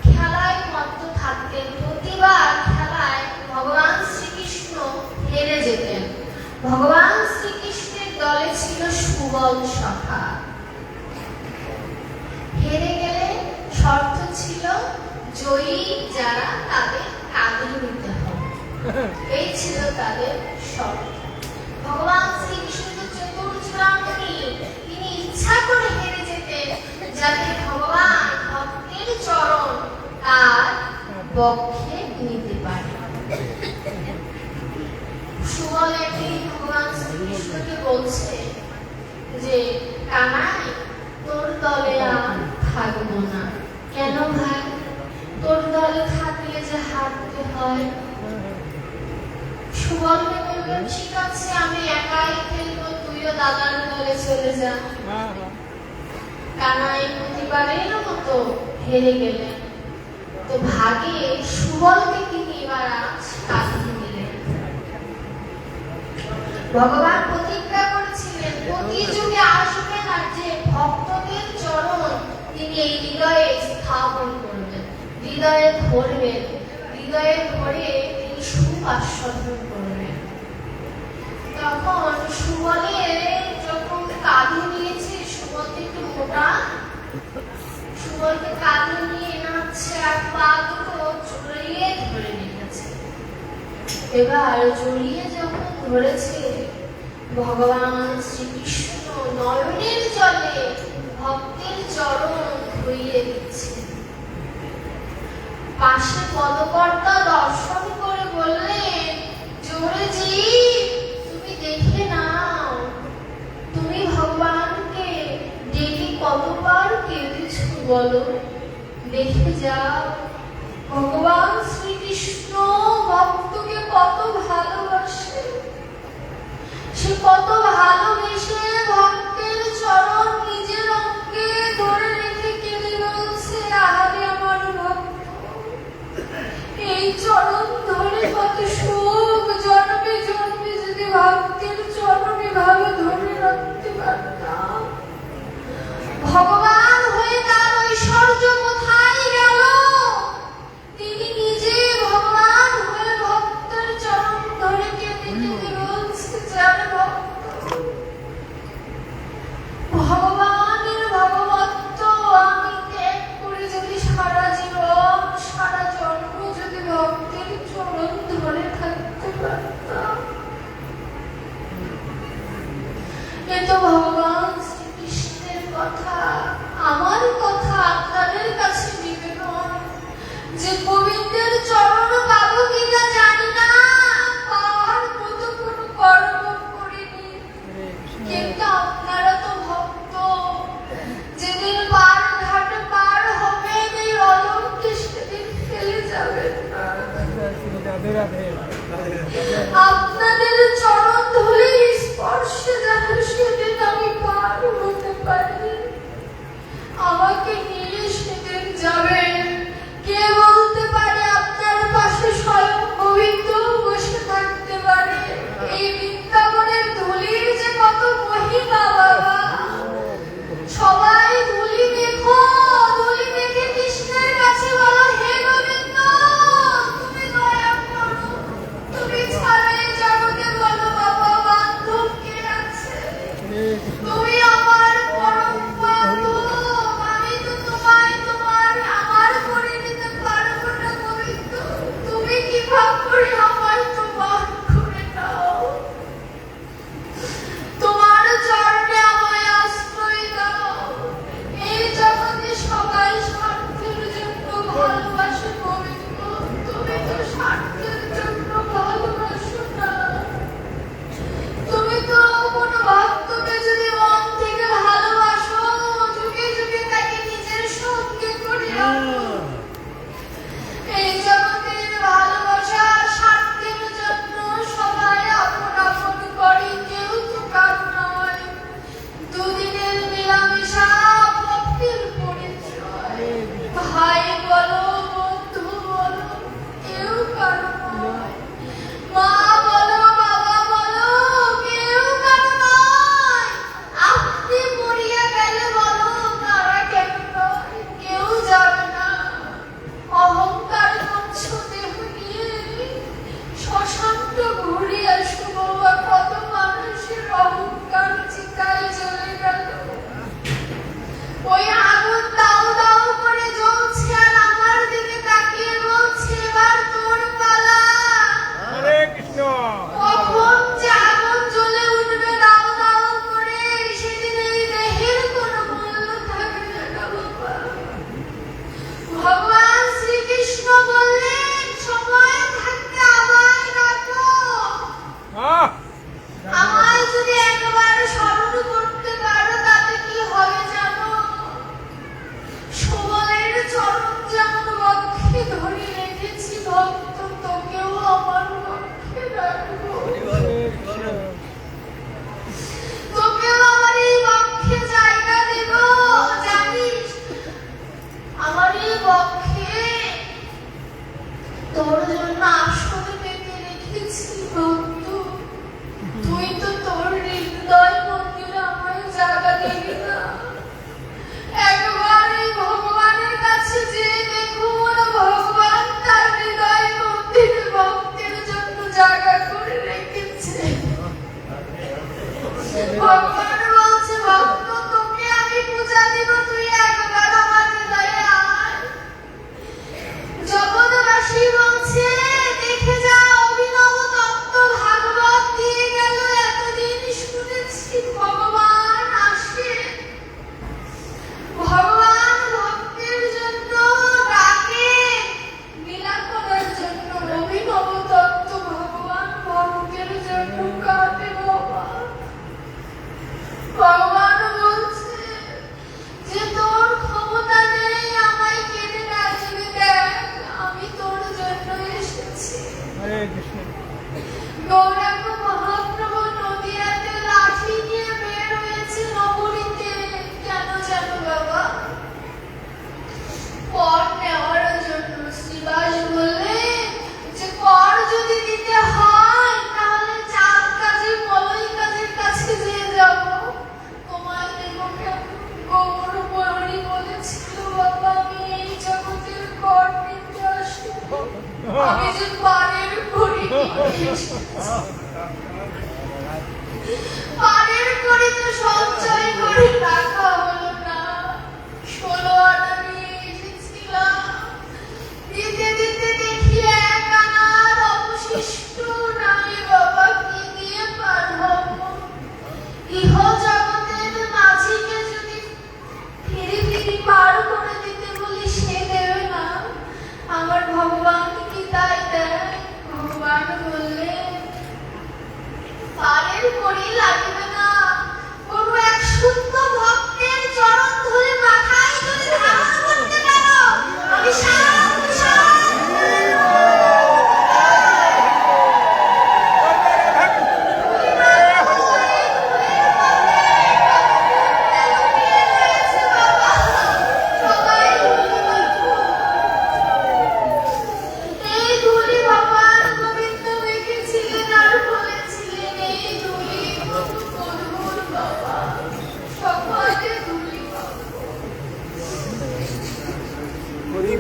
খেলায় মত্ত থাকতেন। প্রতিবার খেলায় ভগবান শ্রীকৃষ্ণ হেরে যেতেন। ভগবান শ্রীকৃষ্ণের দলে ছিল সুবল সখা। হেরে গেলে শর্ত ছিল জয়ী যারা তাদের কাঁধে নিতে হবে, এই ছিল তাদের শর্ত। ভগবান শ্রীকৃষ্ণ তো চতুর্চূড়ামণি, তিনি ইচ্ছা করে হেরে যেতেন যাতে ভগবান ভক্তের চরণ তার পক্ষে নিতে পারে। সুবল একদিন ভগবান শ্রীকৃষ্ণকে বলছে যে কানাই, তোর দলে আর থাকবো না। কেন ভাই? তোর দলে থাকলে যে হারতে হয়। সুবলকে বলল, ঠিক আছে, আমি একাই খেলবো, তুইও দাদার দলে চলে যা। কানাই প্রতিবারের মতো হেরে গেলেন। তো ভাগে সুবলকে তিনি এবার আজ কাঁধে নিলেন। ভগবান প্রতিজ্ঞা করেছিলেন প্রতি যুগে আসবেন আর যে ভক্তদের চরণ তিনি এই হৃদয়ে স্থাপন করবেন, হৃদয়ে ধরবেন, হৃদয়ে ধরে তিনি সুখ আস্বাদন করবেন। তখন সুবলের যখন কাঁধে নিয়েছে, সুবল একটু মোটা, সুবলকে কাঁধে নিয়ে নাচছে আর পা দুটো জড়িয়ে ধরে রেখেছে। এবার জড়িয়ে যখন ধরেছে, ভগবান শ্রীকৃষ্ণ নয়নের জলে ভক্তের চরণ ধুইয়ে দিচ্ছে। পাশে পদকর্তা দর্শন করে বললেন, জোরে জি, তুমি দেখে নাও, তুমি ভগবানকে ডেকে কতবার কেঁদেছ বলো, দেখে যাও ভগবান শ্রীকৃষ্ণ ভক্তকে কত ভালোবাসে। সে কত ভালোবেসে ভক্তের চরণ নিজের অঙ্গে ধরে রেখে কেঁদে বলছে, আহারে আমার ভক্ত, এই চরণ ধরে কত সুখ, জন্মে জন্মে যদি ভক্তের চরণ এভাবে ধরে রাখতে পারতাম। ভগবান হয়ে তার ঐশ্বর্য কোথায় গেল? তিনি নিজে ভগবান হয়ে ভক্তের চরণ ধরে কেঁদে কেঁদে বলছে, যার ভক্ত ভগবান রাখবো। তোকেও আমার এই বক্ষে জায়গা দেব, জানিস আমার এই বক্ষে তোর জন্য আসনে পেতে রেখেছি ভক্ত। তুই তো তোর হৃদয় মন্দিরে আমায় জায়গা দিবি না। একবার এই ভগবানের কাছে যে দেখুন, ভগবান তার হৃদয় মন্দিরে ভক্তের জন্য জায়গা করে রেখেছে। ভগবান বলছে, ভক্ত তোকে আমি পূজা দিব, তুই একবার আমার হৃদয়ে আয়। জগৎবাসী বলছে, দেখে যা অভিনব তত্ত্ব ভাগবত দিয়ে গেল। এতদিন শুনেছি ভগবান আসে, ভগবান ভক্তের জন্য ডাকে, লীলা করার জন্য অভিনব তত্ত্ব ভগবান ভক্তের জন্য কাটে বাবা। ভগবান বলছে যে তোর ক্ষমতা নেই আমায় কেটে রাখবি, দেখ আমি তোর জন্য এসেছি। হরে কৃষ্ণ। গৌরাঙ্গ মহাপ্রভু নদিয়াতে লাঠি নিয়ে বের হয়েছে নগরীতে। কেন জানো বাবা? কর নেওয়ার জন্য। শ্রীবাস বললেন যে কর যদি দিতে হয় তাহলে চাঁদ কাজী মলয় কাজীর কাছে যেয়ে যাব, তোমায় দেব কেন? গৌর বরণী বলেছিল, বাবা আমি এই জগতের কর নিতে আসি, আমি যে পারের করি পারের করি তো সঞ্চয় করে রাখা হলো না। 16 আনা নিয়ে এসেছিলাম, দিতে দিতে দেখি 1 আনার অবশিষ্ট নাই বাবা, কি দিয়ে পাঠাবো? ইহ জগতের মাঝিকে যদি ফিরি ফিরি পার করে দিতে বলি সে দেবে না। আমার ভগবান কি তাই দেয়? ভগবান বললেন পারের করি লাগবে না, কোন এক শুদ্ধ ভক্তের চরণ ধরে মাথায় যদি ধারণ করতে পারো আমি এই ধুলি ভগবান গোবিন্দ মেখেছিলেন আর বলেছিলেন এই ধুলি মধুর বাবা, সকলে ধুলি হরি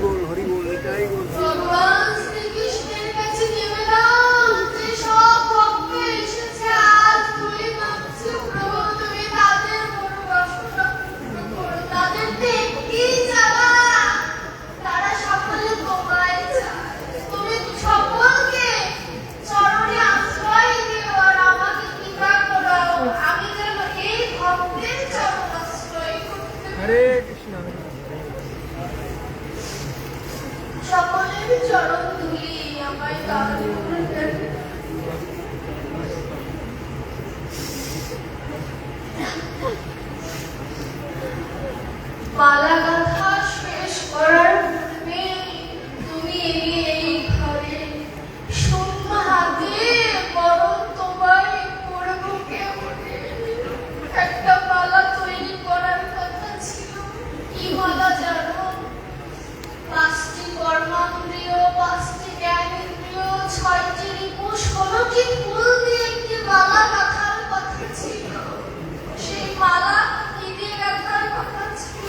বল, এটাই বল। ভগবান শ্রীকৃষ্ণের কাছে নিবেদন, যে সব ভক্ত এসেছে আজ ধুলি মাখছে, প্রভু তুমি তাদের মনোবাসনা পূর্ণ করো। তাদের তো একটিই জ্বালা, তারা সকলে তোমায় চায়। তুমি সকলকে চরণে আশ্রয় দিও আর আমাকে কৃপা করাও, আমি যেন এই ভক্তের চরণ আশ্রয় করতে পারি। হরে কৃষ্ণ। সকলের চরণ ধুলি আমায় দান করুন। মালা গাঁথা শেষ করার পূর্বে তুমি এলে এই ঘরে, শূন্য হাতে বরং তোমায় করবো কেমনে? একটা মালা তৈরি করার কথা ছিল। কি মালা জানো? 5টি কর্মেন্দ্রিয়, 5টি জ্ঞানেন্দ্রিয়, 6টি রিপু, 16টি ফুল দিয়ে একটি মালা গাঁথার কথা ছিল। সেই মালা কি দিয়ে গাঁথার কথা ছিল?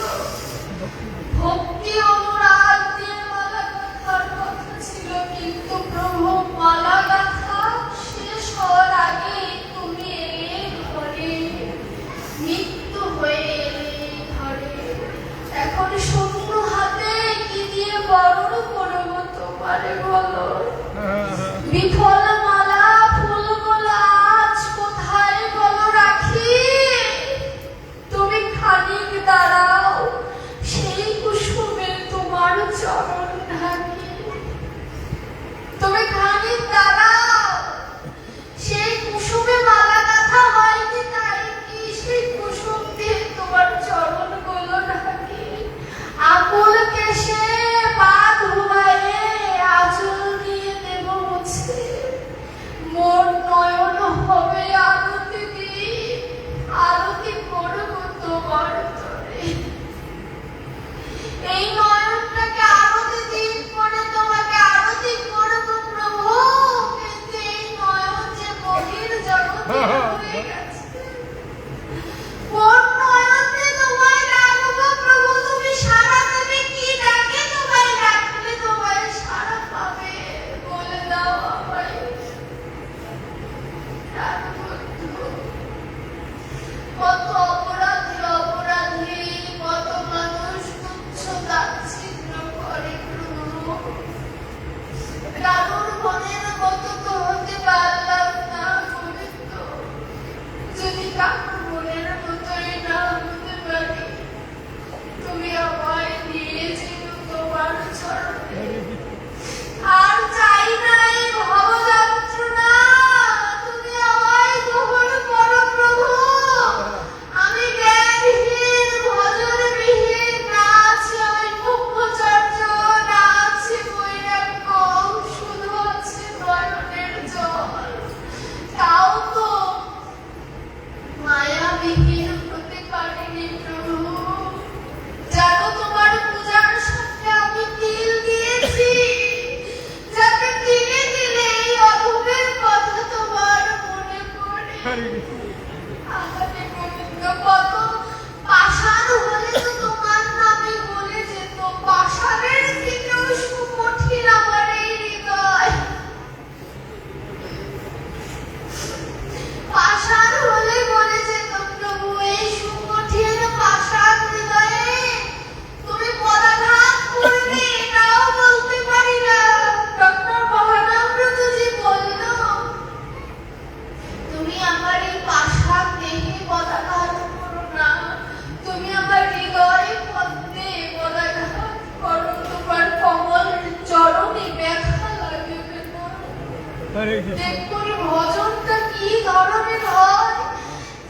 হরে কৃষ্ণ দেখুন ভজনটা কি ধরনের হয়,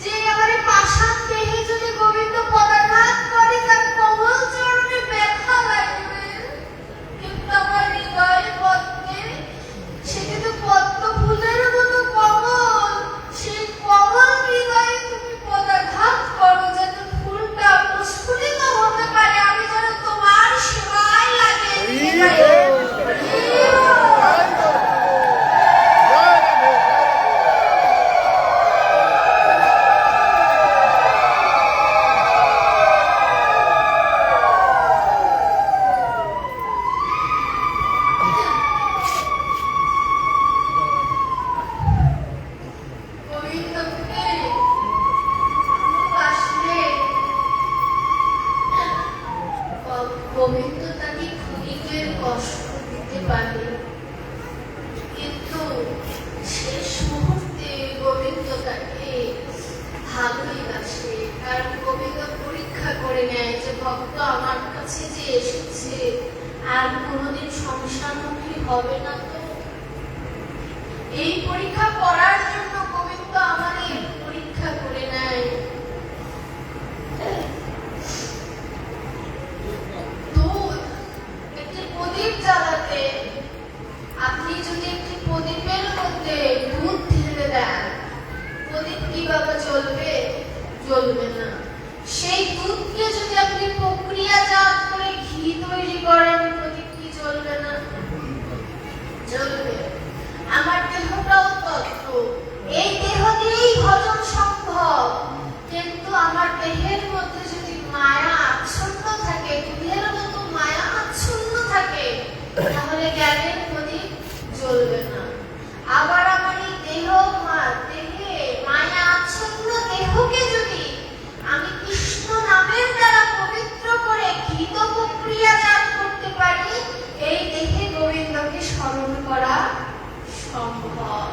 যে এবারে পাষাণ দেহে যদি গোবিন্দ পদাঘাত করে তার কমল চরণে ব্যথা লাগবে, কিন্তু আমার হৃদয়ে পদ্মে সে কিন্তু পদ্ম ফুলের মতো কমল, সেই কমল হৃদয়ে তুমি পদাঘাত করো যাতে ফুলটা প্রস্ফুটিত হতে পারে, আমি যেন তোমার সেবায় লাগে। গোবিন্দ তাকে ক্ষণিকের কষ্ট দিতে পারে, কিন্তু শেষ মুহূর্তে গোবিন্দ তাকে ভালোই বাসে, কারণ গোবিন্দ পরীক্ষা করে নেয় যে ভক্ত আমার কাছে যে এসেছে আর কোনোদিন সংসারমুখী হবে না তো। এই পরীক্ষা করার জন্য গোবিন্দ আমাদের পরীক্ষা করে নেয়। দুধ একটি প্রদীপ জ্বালাতে আপনি যদি একটি প্রদীপের মধ্যে দুধ ঢেলে দেন, প্রদীপ কি বাবা জ্বলবে? জ্বলবে না। সেই দুধকে যদি আপনি প্রক্রিয়াজাত করে ঘি তৈরি করেন, প্রদীপ কি জ্বলবে না? জ্বলবে। আমার দেহটাও তত্ত্ব, এই দেহ দিয়েই ভজন সম্ভব, কিন্তু আমার দেহের মধ্যে যদি মায়া আচ্ছন্ন থাকে, দুধের মতো মায়া আচ্ছন্ন থাকে, তাহলে জ্ঞানের প্রদীপ জ্বলবে না। আবার আমার এই দেহে মায়া আচ্ছন্ন দেহকে যদি আমি কৃষ্ণ নামের দ্বারা পবিত্র করে ঘৃত প্রক্রিয়াজাত করতে পারি, এই দেহে গোবিন্দকে স্মরণ করা সম্ভব।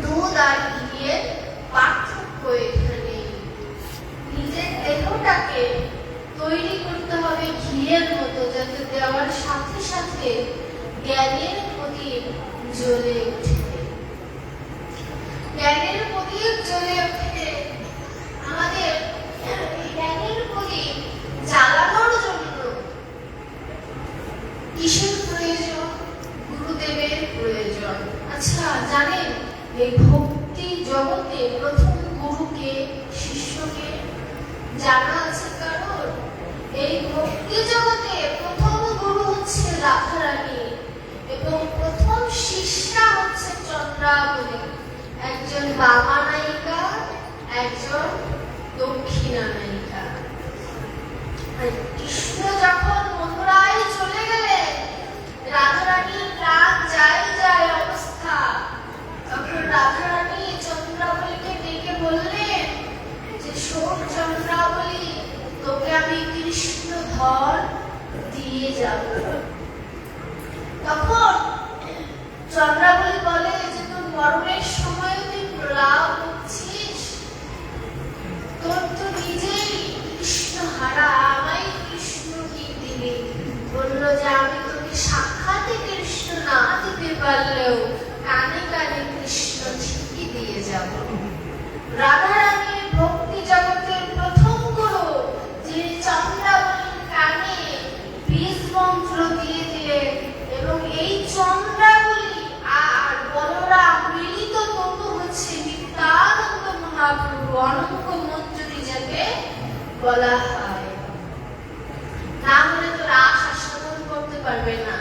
দুধ আর ঘিয়ের পার্থক্য এখানে। নিজের দেহটাকে তৈরি করতে হবে ঘিয়ের মতো, যাতে দেওয়ার সাথে সাথে জ্ঞানের প্রদীপ জ্বলে ওঠে। জ্ঞানের প্রদীপ জ্বলে ওঠে। আমাদের জ্ঞানের প্রদীপ জ্বালানোর জন্য কিসের প্রয়োজন? গুরুদেবের প্রয়োজন। আচ্ছা জানেন এই ভক্তি জগতে প্রথম গুরুকে, শিষ্যকে জানা আছে কারোর? এই ভক্তি জগতে প্রথম গুরু হচ্ছে রাধারানী এবং প্রথম শিষ্যা হচ্ছে চন্দ্রাবলী। একজন বামা নায়িকা, একজন দক্ষিণা নায়িকা। কৃষ্ণ যখন মথুরায় চলে গেলেন, রাধারানীর প্রাণ যায় অবস্থা, তখন রাধারানী চন্দ্রাবলীকে ডেকে বললেন যে শোন চন্দ্রাবলী, তোকে আমি কৃষ্ণ ধর দিয়ে যাব। তখন চন্দ্রাবলী বলে যে তোর মরণের সময় তুই প্রলাপ করছিস, তোর তো নিজেই কৃষ্ণ হারা, আমায় কৃষ্ণ কি দিবি? বলল যে আমি তোকে সাক্ষাতে কৃষ্ণ না দিতে পারলেও কানে কানে কৃষ্ণ ঠিকই দিয়ে যাব। রাধারানীর ভক্তি জগতের প্রথম গুরু যিনি চন্দ্রাবলীর কানে বীজ মন্ত্র দিয়ে দিলেন, এবং এই চন্দ্রাবলী আর বলরাম মিলিত তনু হচ্ছে নিত্যানন্দ মহাপ্রভু, অনন্ত মঞ্জুরি যাকে বলা হয়। না হলে তো রাস আস্বাদন করতে পারবে না।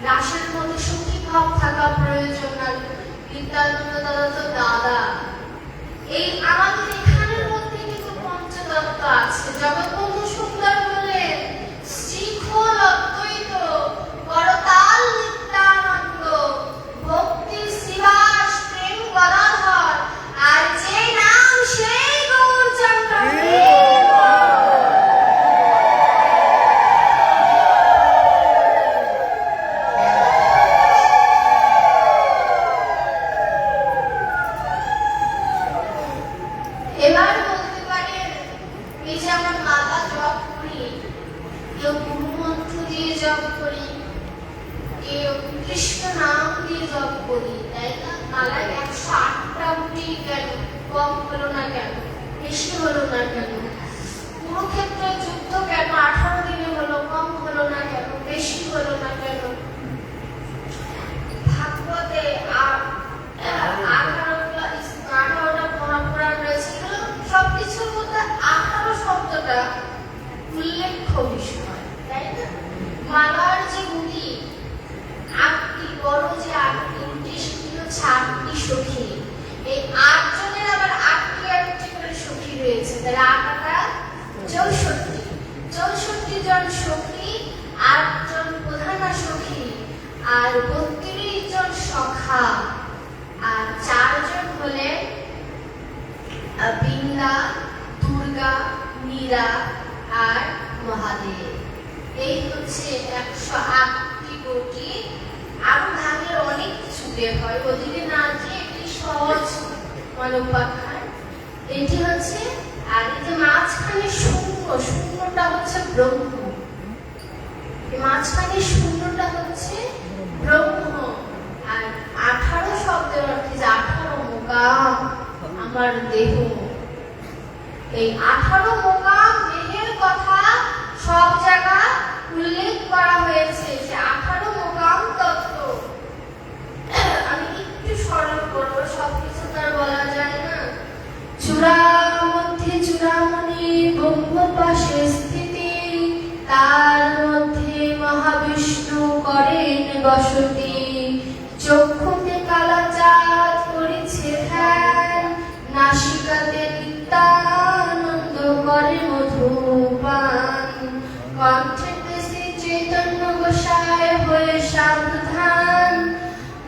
রাসের মধ্যে সখী ভাব থাকা প্রয়োজন। আর নিত্যানন্দ দাদা তো দাদা। এই আমাদের এখানের মধ্যে কিন্তু পঞ্চতত্ত্ব আছে। জগৎবন্ধু সুন্দর বললেন শ্রীখোল অদ্বৈত করতাল নিত্যানন্দ, ভক্তি শ্রীবাস প্রেম গদাধর, আর যে নাম সেই গৌরচন্দ্র। এবার বলতে পারেন এই যে আমরা মালা জপ করি, কেউ গুরু মন্ত্র দিয়ে জপ করি, কেউ কৃষ্ণ নাম দিয়ে জপ করি, তাই না? মালায় 108টা উঠি কেন? কম হলো না কেন? বেশি হলো না কেন? কুরুক্ষেত্র যুদ্ধ কেন 18 দিনে হলো? কম হলো না কেন? বেশি হলো না কেন? ভাগবতে 18টা মহাপুরাণ রয়েছে, এগুলো সবকিছুর মধ্যে 18 শব্দটা উল্লেখ্য বিষয়, তাই না? মালার যে উটি, 8টি বড় যে 8টি উটি, সেটি হচ্ছে 8টি সখী। এই 8 জনের আবার 8টি করে সখী রয়েছে, তাহলে 64 জন সখী, 8 জন প্রধানা সখী, আর 32 জন সখা, আর 4 জন হলেন বৃন্দা, দুর্গা, মীরা আর মহাদেব। এই হচ্ছে 108টি কোটি। আরো ভাগের অনেক কিছু বের হয়, ওদিকে না যে এটি সহজ উপাখ্যান। এটি হচ্ছে, আর এই যে মাঝখানে শূন্যটা হচ্ছে ব্রহ্ম, মাঝখানে শূন্যটা হচ্ছে ব্রহ্ম। আর 18 শব্দের অর্থে যে 18 মোকাম আমার দেহ, এই 18 মোকাম দেহের কথা সব জায়গা উল্লেখ করা হয়েছে। সে 18 মোকাম তত্ত্ব আমি একটু স্মরণ করবো, সবকিছু তার বলা যায় না। চূড়া মধ্যে চূড়ামণি ব্রহ্ম পাশে স্থিতি, তার মধ্যে মহাবিষ্ণু করেন বসতি। চক্ষুতে কালাচাঁদ করেছে ধ্যান, নাসিকাতে নিত্যানন্দ করে মধুপান। কণ্ঠেতে শ্রী চৈতন্য গোসাই হয়ে সাবধান,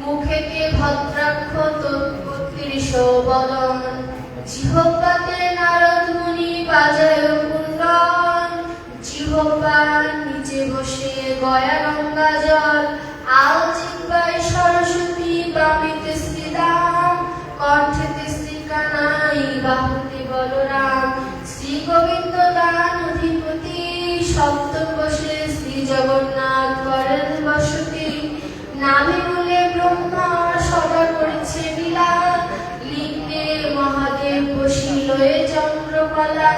মুখেতে ভদ্রাক্ষ তৎপত্রিশ বদন। জিহ্বাতে নারদ মুনি বাজায় কুণ্ডল, জিহ্বার নিচে বসে গয়া গঙ্গা জল। আল জিহ্বায় সরস্বতী, বামিতে শ্রীরাম, কণ্ঠেতে শ্রী কানাই, বাহুতে বলরাম। শ্রী গোবিন্দ দান অধিপতি, সপ্তম বসে শ্রী জগন্নাথ করেন বসতি। নাভি মূলে ব্রহ্মা সদা করেছে লীলা, লিঙ্গে মহাদেব বসিল এ চন্দ্রকলা।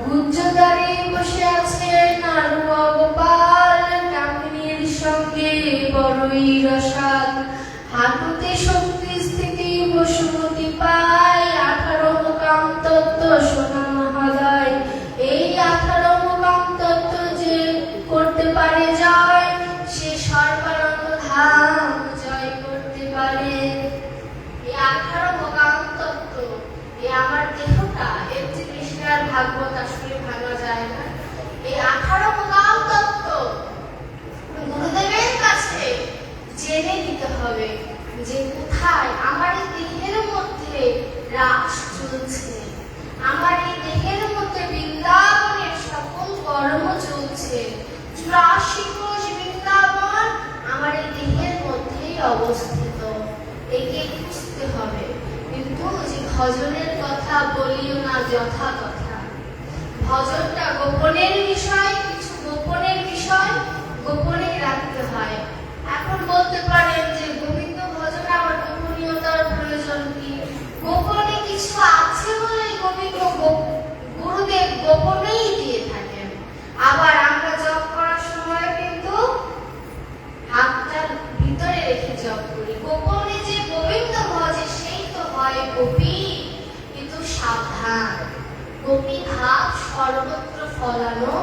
গুজ্জদ্বারে বসে আছে নারু গোপাল, কামিনীর সঙ্গে বড়ই রসাল। হাঁটুতে শক্তি স্থিতি বসুমতি পায়, 18 মোকাম তত্ত্ব শোনা মহালয়। এই 18 মোকাম তত্ত্ব যে করতে পারে জয়, সে সর্বানন্দ ধাম জয় করতে পারে। এই 18 মোকাম তত্ত্ব, এই আমার দেহটা, এর যে কৃষ্ণের ভাগবত আসলে ভাঙা যায় না। এই 18 মোকাম তত্ত্ব গুরুদেবের কাছে জেনে নিতে হবে যে কোথায় আমার এই দেহের মধ্যে রাস চলছে, আমার এই দেহের মধ্যে বৃন্দাবনের সকল কর্ম চলছে। 84 কোষ বৃন্দাবন আমার এই দেহের মধ্যেই অবস্থিত, একে বুঝতে হবে। কিন্তু যে ভজনের কথা বলিও না যথা তথা, ভজনটা গোপনের বিষয়, কিছু গোপনের বিষয় গোপনেই রাখতে হয়। এখন বলতে পারেন যে গোবিন্দ ভজনে আমার গোপনীয়তার প্রয়োজন কি? গোপনে কিছু আছে বলে গোবিন্দ গুরুদেব গোপনেই দিয়ে থাকেন। আবার আমরা জপ করার সময় কিন্তু হাতটা ভিতরে রেখে জপ করি। গোপনে যে গোবিন্দ ভজে সেই তো হয় গোপী, কিন্তু সাবধান, গোপী ভাব সর্বত্র ফলানো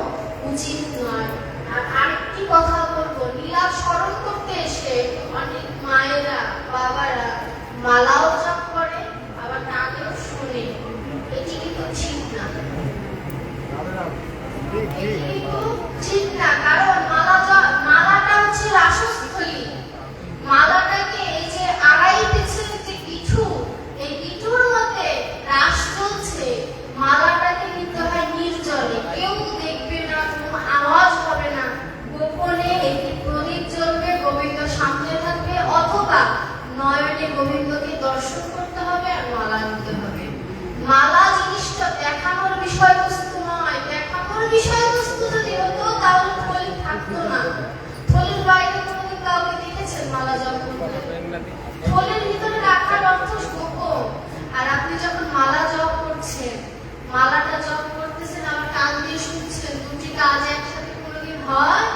হয়?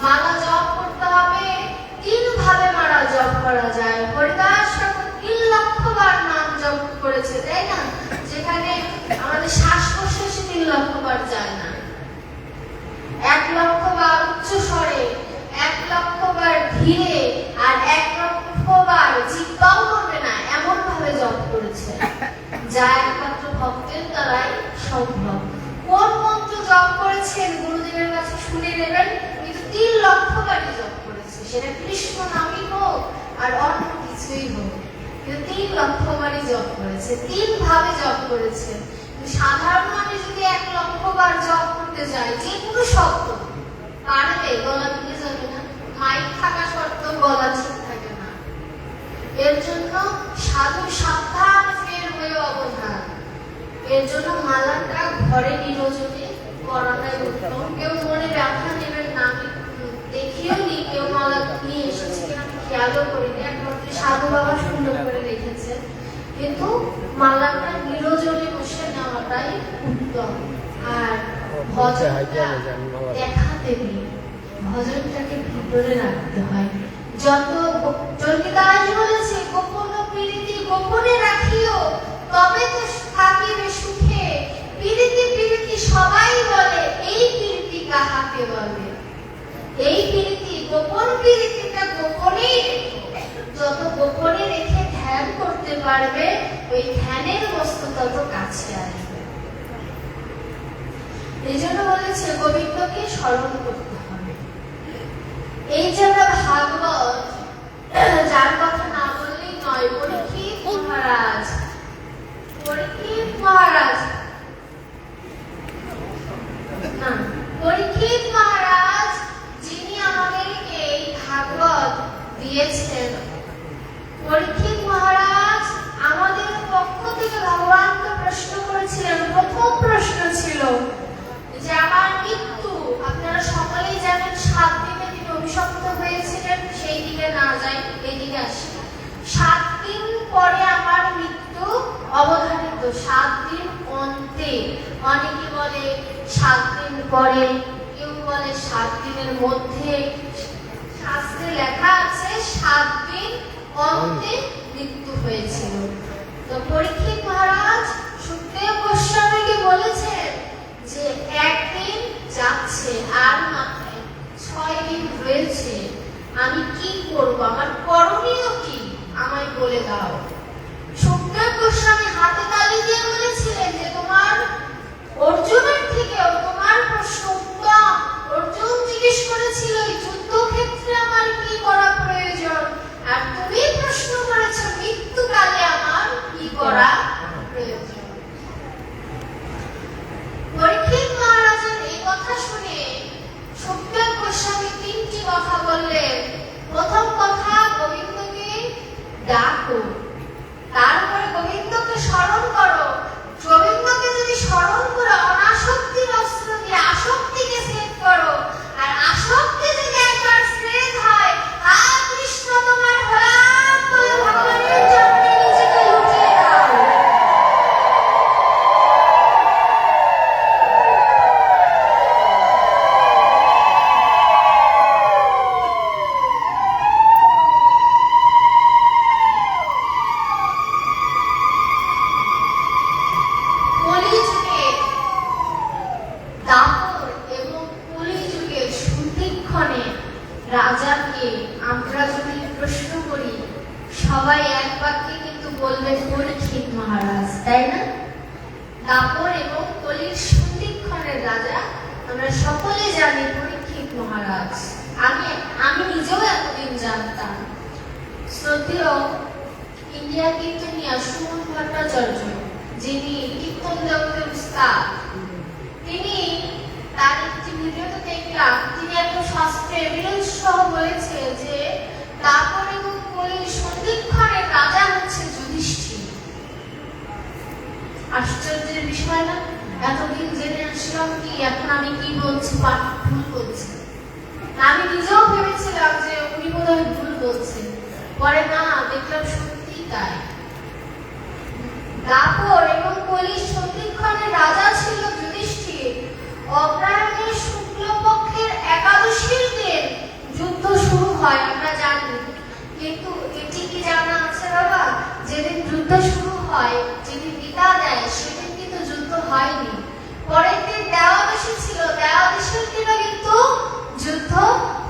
মালা জপ করতে হবে, 3 ভাবে মালা জপ করা যায়। হরিদাস ঠাকুর 3 লক্ষ বার নাম জপ করেছে, তাই না? যেখানে আমাদের শ্বাস প্রশ্বাসে 3 লক্ষ বার যায় না। 1 লক্ষ বার উচ্চ স্বরে, 1 লক্ষ বার ধীরে, আর 1 লক্ষ বার চিৎকার করবে না, এমন ভাবে জপ করেছে, যা একমাত্র ভক্তের দ্বারাই সম্ভব। কোন মন্ত্র জপ করেছেন গুরুদেবের কাছে শুনে নেবেন, কিন্তু 3 লক্ষ বারই জপ করেছে, সেটা কৃষ্ণ নামই হোক আর অন্য কিছুই হোক, কিন্তু 3 লক্ষ বারই জপ করেছে, 3 ভাবে জপ করেছে। সাধারণ মানুষ যদি 1 লক্ষ বার জপ করতে যায়, যে কোনো শব্দ পারবে, গলা দিতে যাবে না, মাইক থাকা সত্ত্বেও গলা ঠিক থাকে না। এর জন্য সাধু সাবধান, ফের হয়ে অবধান। এর জন্য মালাটা ঘরে নিরজনে করাটাই উত্তম। কেউ মনে ব্যথা নেবেন না, আমি দেখিও নি কেউ মালা নিয়ে এসেছে কিনা, আমি খেয়ালও করিনি, একমাত্র সাধু বাবা সুন্দর করে রেখেছেন, কিন্তু মালাটা নিরজনে বসে নেওয়াটাই উত্তম। আর ভজনটা দেখাতে নেই, ভজনটাকে ভিতরে রাখতে হয়। যত চন্ডিদাস বলেছে, গোপন প্রীতি গোপনে রাখিও, তবে তো থাকিবে সুখে। প্রীতি প্রীতি সবাই বলে, এই প্রীতি কাহাকে বলে? এই প্রীতি গোপন প্রীতিটা গোপনেই, যত গোপনে রেখে ধ্যান করতে পারবে, ওই ধ্যানের বস্তু তত কাছে আসবে। এই জন্য বলেছে গোবিন্দকে স্মরণ করতে হবে। এই যে আমরা ভাগবত, যার কথা না বললেই নয়, পরীক্ষিত মহারাজ, পরীক্ষিত মহারাজ না, পরীক্ষিত মহারাজ যিনি আমাদেরকে এই ভাগবত দিয়েছেন, পরীক্ষিত মহারাজ আমাদের পক্ষ থেকে ভগবানকে প্রশ্ন করেছিলেন। প্রথম প্রশ্ন ছিল যে আমার মৃত্যু, আপনারা সকলেই জানেন 7 দিনে তিনি অভিশপ্ত হয়েছিলেন, সেই দিকে না যাই, এই দিকে আসি। 7 দিন পরে আমার মৃত্যু অবধারিত, 7 দিন অন্তে। অনেকে বলে 7 দিন পরে, কেউ বলে 7 দিনের মধ্যে। শাস্ত্রে লেখা আছে 7 দিন অন্তে মৃত্যু হয়েছিল। তো পরীক্ষিত মহারাজ সুখদেব গোস্বামীকে বলেছেন যে একদিন যাচ্ছে, আর মাত্র 6 দিন রয়েছে, আমি কি করব, আমার করণীয় কি, আমায় বলে দাও। সুখদেব গোস্বামী হাতে তালি দিয়ে বলেছিলেন যে তোমার অর্জুনের থেকেও তোমার প্রশ্ন উত্তম। অর্জুন জিজ্ঞেস করেছিল এই যুদ্ধক্ষেত্রে আমার কি করা প্রয়োজন, আর তুমি প্রশ্ন করেছো মৃত্যুকালে আমার কি করা প্রয়োজন। পরীক্ষিত মহারাজের এই কথা শুনে সুখদেব গোস্বামী 3টি কথা বললেন। প্রথম কথা, গোবিন্দকে ডাকো, তারপরে গোবিন্দকে স্মরণ করো। গোবিন্দকে যদি স্মরণ করো, অনাসক্তির অস্ত্র দিয়ে আসক্তিকে ছেদ করো, আর আসক্তি যদি একবার ছেদ হয়, আ কৃষ্ণ তোমার হলাম বলে ভগবানের চরণে নিজেকে লুটিয়ে দাও। কলিযুগে দাপর এবং কলিযুগের সন্ধিক্ষণে রাজাকে আমরা যদি প্রশ্ন করি, সবাই এক বাক্যে কিন্তু বলবেন পরীক্ষিত মহারাজ, তাই না? দাপর এবং কলির সন্ধিক্ষণের রাজা আমরা সকলে জানি পরীক্ষিত মহারাজ। আমি নিজেও এতদিন জানতাম। শ্রদ্ধেয় ইন্ডিয়া কীর্তনিয়া সুমন ভট্টাচার্য, যিনি কীর্তন জগতের উস্তাদ, তিনি তার একটি ভিডিওতে দেখলাম, তিনি একটা শাস্ত্রে এভিডেন্স সহ বলেছে যে দাপর এবং কলির সন্ধিক্ষণের রাজা হচ্ছে যুধিষ্ঠির। আশ্চর্যের বিষয় না? এতদিন জেনে আসলাম কি, এখন আমি কি বলছি, পাঠ ভুল বলছি। আমি নিজেও ভেবেছিলাম যে উনি বোধহয় ভুল বলছেন, পরে না দেখলাম সত্যি তাই। দাপর এবং কলির সন্ধিক্ষণের রাজা ছিল যুধিষ্ঠির। অগ্রহায়ণের শুক্লপক্ষে যুদ্ধ শুরু হয়, যেদিন বিদা দেয় সেদিন কিন্তু যুদ্ধ হয়নি। পরের দিন দেওয়াদশী ছিল, দেওয়াদশীর দিনও কিন্তু যুদ্ধ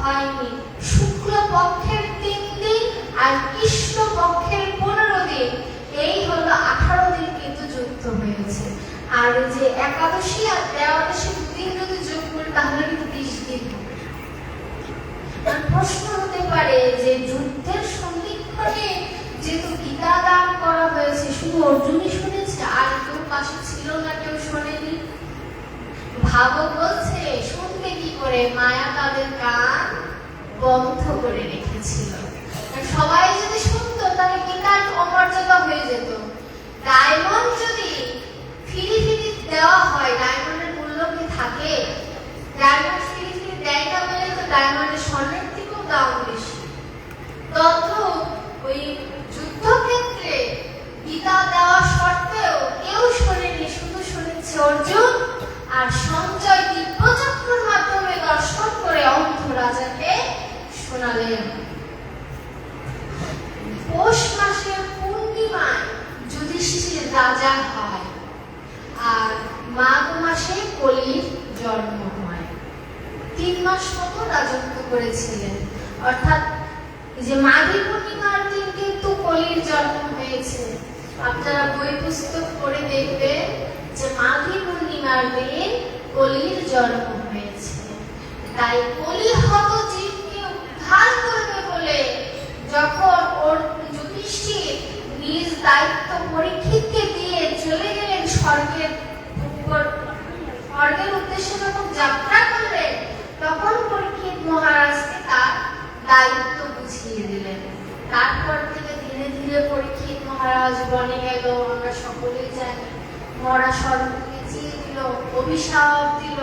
হয়নি। শুক্ল পক্ষের 3 দিন আর কৃষ্ণ পক্ষের 15 দিন, এই হলো 18 দিন কিন্তু যুদ্ধ হয়েছে। আর যে একাদশী আর দেওয়াদশী দুদিন যদি যোগ করি তাহলে কিন্তু 20 দিন হবে। প্রশ্ন হতে পারে যে যুদ্ধের সন্ধিক্ষণে যেহেতু গীতা দান করা হয়েছে, শুধু অর্জুনই শুনেছে আর কেউ পাশে ছিল না, কেউ শোনেনি? ভাগবত বলছে শুনবে কি করে, মায়া তাদের কান বন্ধ করে রেখেছিল। সবাই যদি শুনতো তাহলে গীতার অমর্যাদা হয়ে যেত। ডায়মন্ড যদি ফিরি ফিরি দেওয়া হয়, ডায়মন্ডের মূল্য কি থাকে? ডায়মন্ড ফিরি ফিরি দেয় না বলে তো ডায়মন্ডের স্বর্ণের থেকেও দাম বেশি। তদ্রূপ ওই যুদ্ধক্ষেত্রে গীতা দেওয়া সত্ত্বেও কেউ শোনেনি, শুধু শুনেছে অর্জুন আর সঞ্জয় দিব্যচক্রের মাধ্যমে দর্শন করে অন্ধ রাজাকে শোনালেন। পৌষ মাসের পূর্ণিমায় যুধিষ্ঠির রাজা হয় আর মাঘ মাসে কলির জন্ম হয়। 3 মাস মতো রাজত্ব করেছিলেন, অর্থাৎ যে মাঘী পূর্ণিমার দিন কিন্তু কলির জন্ম হয়েছে। আপনারা বই পুস্তক পড়ে দেখবেন যে মাঘী পূর্ণিমার দিন কলির জন্ম হয়েছে। তাই কলি হত জীবকে উদ্ধার করবে বলে যখন ওর যুধিষ্ঠির নিজ দায়িত্ব পরীক্ষিতকে দিয়ে চলে গেলেন স্বর্গের উদ্দেশ্যে, যখন যাত্রা করলেন তখন পরীক্ষিত মহারাজকে তার দায়িত্ব বুঝিয়ে দিলেন। তারপর থেকে ধীরে ধীরে পরীক্ষিত মহারাজ বনে গেল, আমরা সকলেই জানি। মরা স্বর্গকে চিয়ে দিল, অভিশাপ দিল।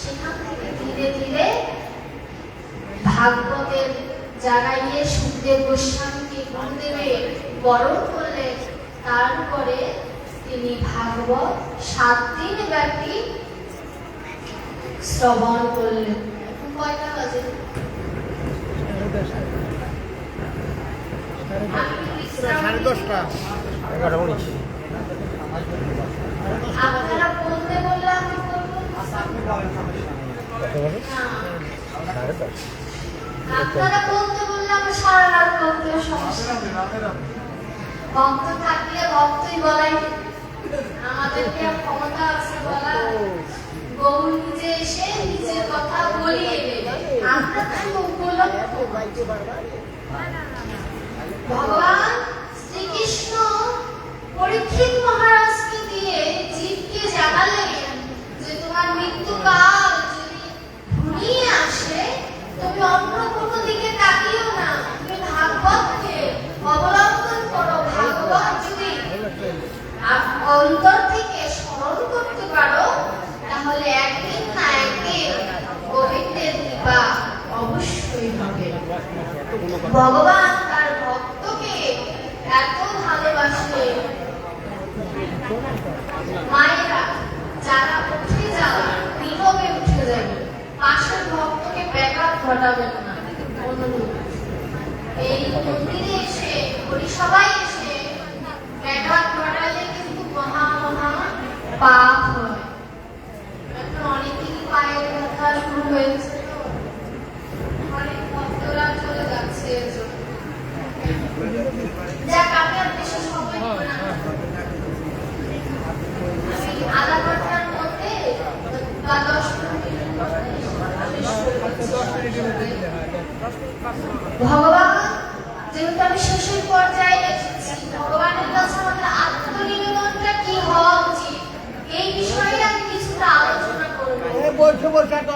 সেখান থেকে ধীরে ধীরে ভাগবতের জায়গায় গিয়ে সুখদেব গোস্বামীকে গুরুদেবে বরণ করলেন। তারপরে তিনি ভাগবত 7 দিন ব্যাপী শ্রবণ করলেন। এখন কয়টা বাজে? সাড়ে 10টা। আপনারা বলতে বললে আমি বলবো। আপনারা বলতে বললে আমি সারা রাত বলতে সমস্যা। ভক্ত থাকলে ভক্তই বলাই, আমাদেরকে ক্ষমতা আছে বলা। গৌর নিজে এসে নিজের কথা বলিয়ে দেবে, আমরা তো উপলক্ষ। ভগবান শ্রীকৃষ্ণ পরীক্ষিত মহারাজকে দিয়ে জীবকে জানালেন যে তোমার মৃত্যুকাল যদি ঘনিয়ে আসে তুমি অন্য কোনো দিকে তাকিও না, তুমি ভাগবতকে অবলম্বন করো। ভাগবত যদি অন্তর থেকে স্মরণ করতে পারো তাহলে একদিন না একদিন গোবিন্দের কৃপা অবশ্যই হবে। ভগবান তার ভক্তকে এত ভালোবাসে। মায়েরা যারা উঠে যাওয়া নীরবে উঠে যাবে, পাশের ভক্তকে ব্যাঘাত ঘটাবেন না। এই মন্দিরে এসে পরিসভায় এসে ব্যাঘাত ঘটালে কিন্তু মহা মহা পাপ হয়। এখন অনেকেরই পায়ের ব্যথা শুরু হয়েছে, অনেক ভক্তরা চলে যাচ্ছে এর জন্য। যাক, আমি আর বেশি সময় নেব না। আমি আধা ঘন্টার মধ্যে বা 10 মিনিটের ভগবান, যেহেতু আমি শেষের পর্যায়ে এসেছি, ভগবানের কাছে আমাদের আত্মনিবেদনটা কি হওয়া উচিত এই বিষয়ে আমি কিছুটা আলোচনা করবো।